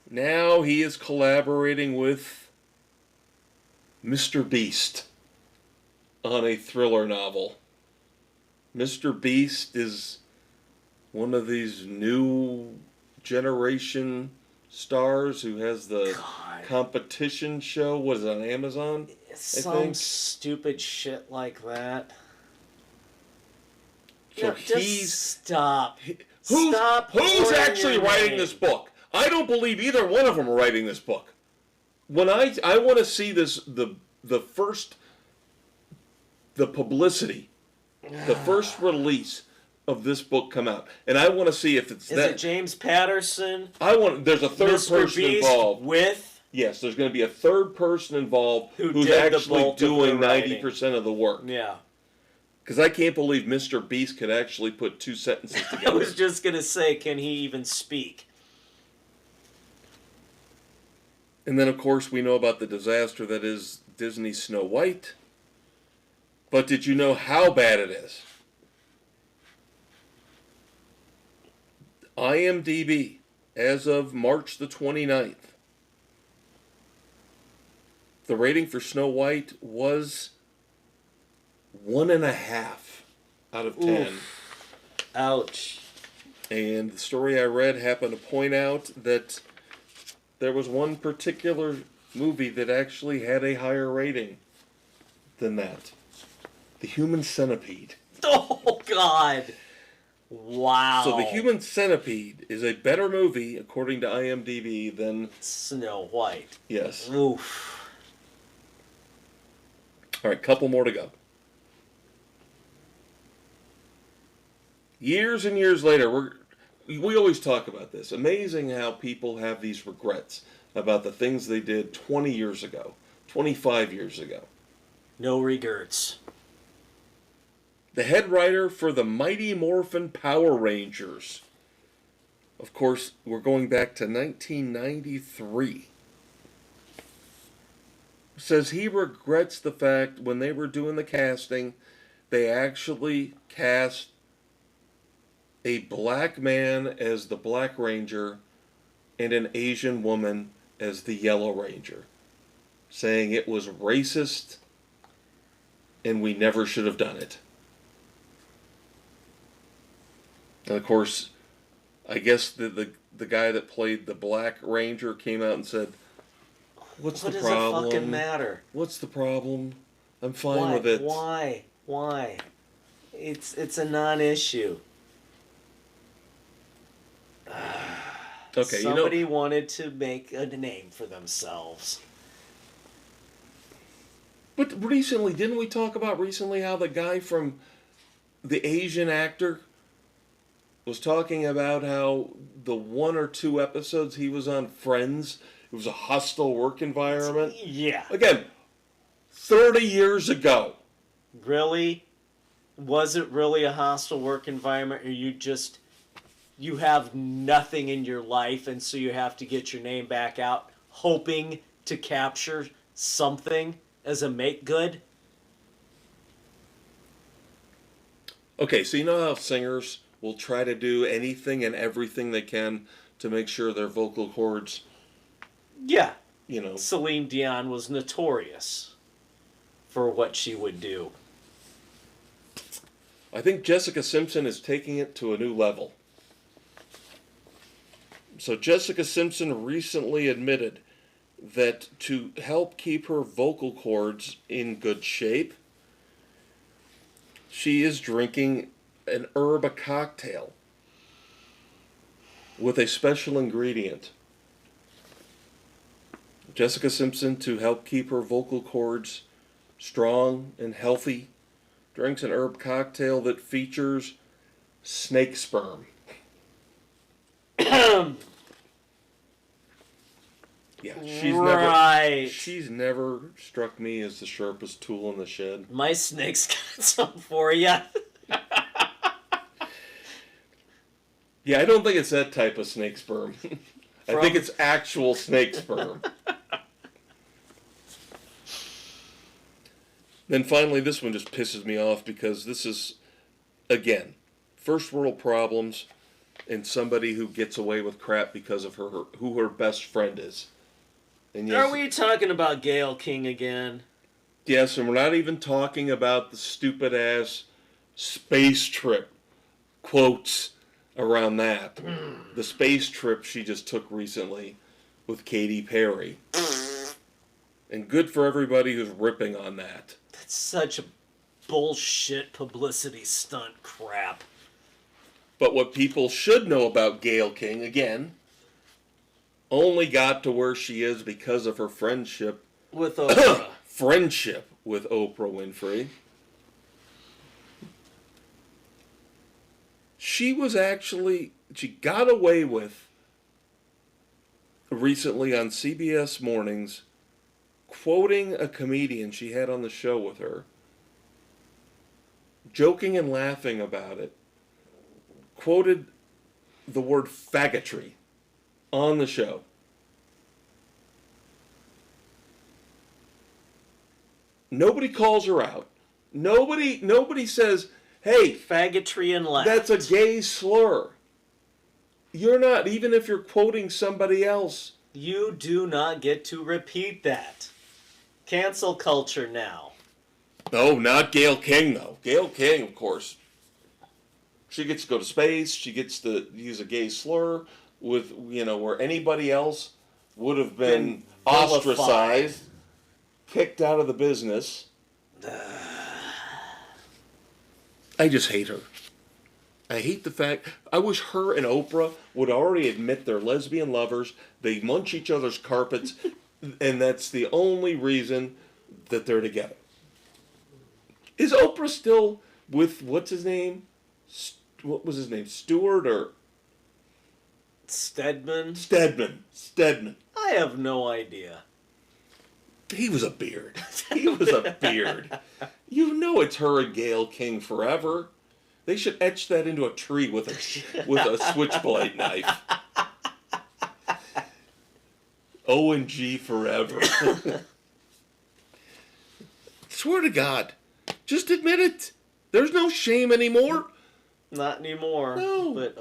Now he is collaborating with Mr. Beast on a thriller novel. Mr. Beast is one of these new generation stars who has the competition show. What is it, on Amazon? Some stupid shit like that. So stop. Who's actually writing this book? I don't believe either one of them are writing this book. When I want to see this, the publicity, the first release of this book come out, and I want to see if it's Is it James Patterson? There's a third person Beast involved. Yes, there's going to be a third person involved who's actually doing 90% of the work. Yeah. Because I can't believe Mr. Beast could actually put two sentences together. I was just going to say, can he even speak? And then, of course, we know about the disaster that is Disney's Snow White. But did you know how bad it is? IMDb, as of March the 29th, the rating for Snow White was 1.5 out of 10. Oof. Ouch. And the story I read happened to point out that there was one particular movie that actually had a higher rating than that. The Human Centipede. Oh, God. Wow. So The Human Centipede is a better movie, according to IMDb, than Snow White. Yes. Oof. All right, couple more to go. Years and years later, we always talk about this. Amazing how people have these regrets about the things they did 20 years ago, 25 years ago. No regrets. The head writer for the Mighty Morphin Power Rangers. Of course, we're going back to 1993. Says he regrets the fact when they were doing the casting, they actually cast a black man as the Black Ranger and an Asian woman as the Yellow Ranger, saying it was racist and we never should have done it. And of course, I guess the guy that played the Black Ranger came out and said, What does it fucking matter? What's the problem? I'm fine with it. Why? It's a non-issue. Okay, Somebody wanted to make a name for themselves. But recently, didn't we talk about how the guy from the Asian actor was talking about how the 1 or 2 episodes he was on Friends, it was a hostile work environment? Yeah. Again, 30 years ago. Really? Was it really a hostile work environment, or you have nothing in your life, and so you have to get your name back out, hoping to capture something as a make good? Okay, so you know how singers will try to do anything and everything they can to make sure their vocal cords, Yeah. you know. Celine Dion was notorious for what she would do. I think Jessica Simpson is taking it to a new level. So Jessica Simpson recently admitted that to help keep her vocal cords in good shape, she is drinking an herb cocktail with a special ingredient. Jessica Simpson, to help keep her vocal cords strong and healthy, drinks an herb cocktail that features snake sperm. Yeah, she's never struck me as the sharpest tool in the shed. My snake's got some for you. Yeah, I don't think it's that type of snake sperm. I think it's actual snake sperm. Then finally, this one just pisses me off because this is, again, first world problems and somebody who gets away with crap because of who her best friend is. And yes, Are we talking about Gayle King again? Yes, and we're not even talking about the stupid-ass space trip quotes around that. The space trip she just took recently with Katy Perry. And good for everybody who's ripping on that. That's such a bullshit publicity stunt crap. But what people should know about Gayle King, again, only got to where she is because of her friendship with Oprah. Friendship with Oprah Winfrey. She got away with recently on CBS Mornings quoting a comedian she had on the show with her, joking and laughing about it, quoted the word faggotry on the show. Nobody calls her out. Nobody says, hey, faggotry and laugh. That's a gay slur. You're not, even if you're quoting somebody else. You do not get to repeat that. Cancel culture now. No, not Gayle King, though. Gayle King, of course. She gets to go to space. She gets to use a gay slur with, where anybody else would have been ostracized, kicked out of the business. I just hate her. I hate the fact, I wish her and Oprah would already admit they're lesbian lovers, they munch each other's carpets, and that's the only reason that they're together. Is Oprah still with, what's his name? What was his name? Stewart or? Stedman? Stedman. I have no idea. He was a beard. He was a beard. You know it's her and Gayle King forever. They should etch that into a tree with a switchblade knife. O&G forever. Swear to God. Just admit it. There's no shame anymore. Not anymore. No. But,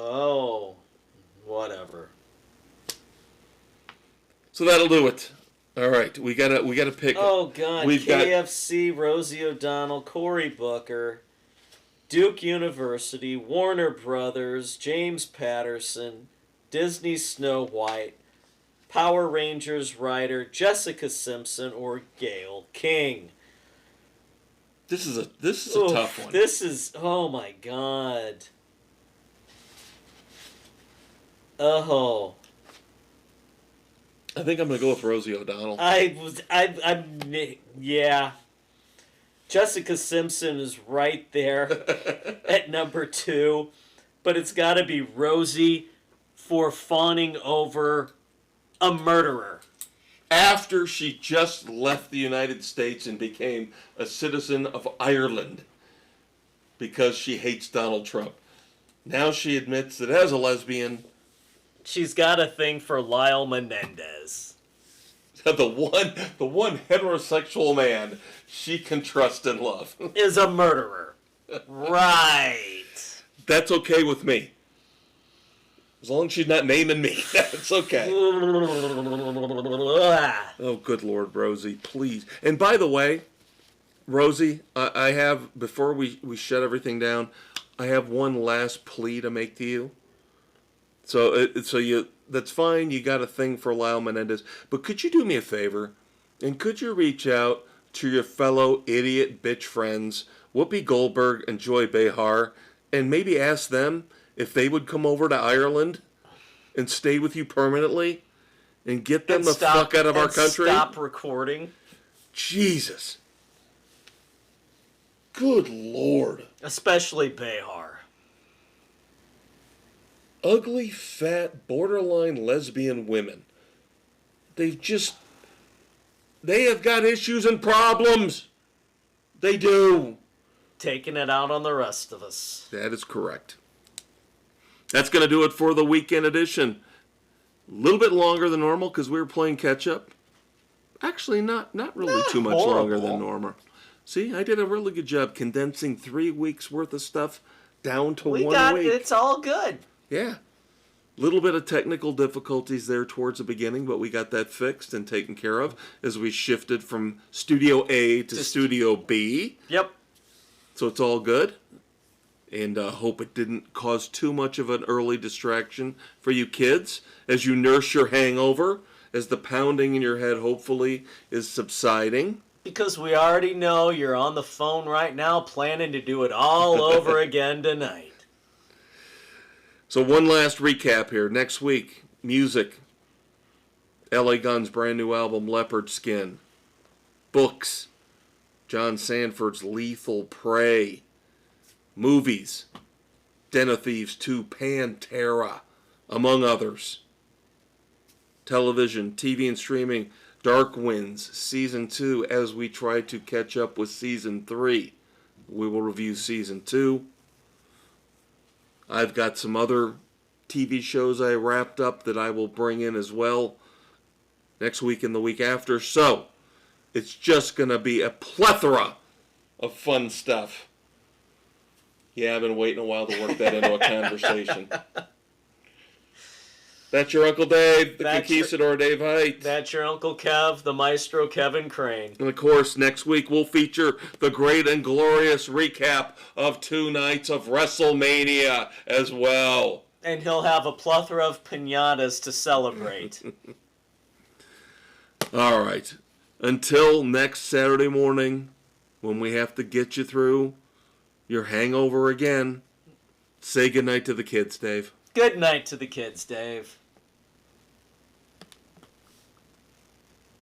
whatever. So that'll do it. All right, we gotta pick. Oh God, We've KFC, Rosie O'Donnell, Cory Booker, Duke University, Warner Brothers, James Patterson, Disney Snow White, Power Rangers writer Jessica Simpson, or Gayle King. This is a tough one. This is, oh my God. Oh. I think I'm gonna go with Rosie O'Donnell. Yeah. Jessica Simpson is right there at number 2, but it's got to be Rosie for fawning over a murderer. After she just left the United States and became a citizen of Ireland because she hates Donald Trump. Now she admits that as a lesbian, she's got a thing for Lyle Menendez. the one heterosexual man she can trust and love. Is a murderer. Right. That's okay with me. As long as she's not naming me, that's okay. Oh, good Lord, Rosie, please. And by the way, Rosie, I have, before we shut everything down, I have one last plea to make to you. So that's fine, you got a thing for Lyle Menendez, but could you do me a favor? And could you reach out to your fellow idiot bitch friends, Whoopi Goldberg and Joy Behar, and maybe ask them if they would come over to Ireland and stay with you permanently and get them the fuck out of our country? Stop recording. Jesus. Good Lord. Especially Behar. Ugly, fat, borderline lesbian women. They have got issues and problems. They do. Taking it out on the rest of us. That is correct. That's going to do it for the weekend edition. A little bit longer than normal because we were playing catch up. Actually, not really too much longer than normal. See, I did a really good job condensing 3 weeks worth of stuff down to 1 week. It's all good. Yeah. Little bit of technical difficulties there towards the beginning, but we got that fixed and taken care of as we shifted from Studio A to Studio B. Yep. So it's all good. And hope it didn't cause too much of an early distraction for you kids as you nurse your hangover, as the pounding in your head hopefully is subsiding. Because we already know you're on the phone right now planning to do it all over again tonight. So one last recap here. Next week, music. LA Guns' brand new album, Leopard Skin. Books. John Sanford's Lethal Prey. Movies. Den of Thieves 2, Pantera, among others. Television, TV and streaming, Dark Winds, Season 2, as we try to catch up with Season 3. We will review Season 2. I've got some other TV shows I wrapped up that I will bring in as well next week and the week after. So, it's just going to be a plethora of fun stuff. Yeah, I've been waiting a while to work that into a conversation. That's your Uncle Dave, the Conquistador Dave Height. That's your Uncle Kev, the Maestro Kevin Crane. And of course, next week we'll feature the great and glorious recap of 2 nights of WrestleMania as well. And he'll have a plethora of piñatas to celebrate. All right. Until next Saturday morning, when we have to get you through your hangover again, say goodnight to the kids, Dave. Good night to the kids, Dave.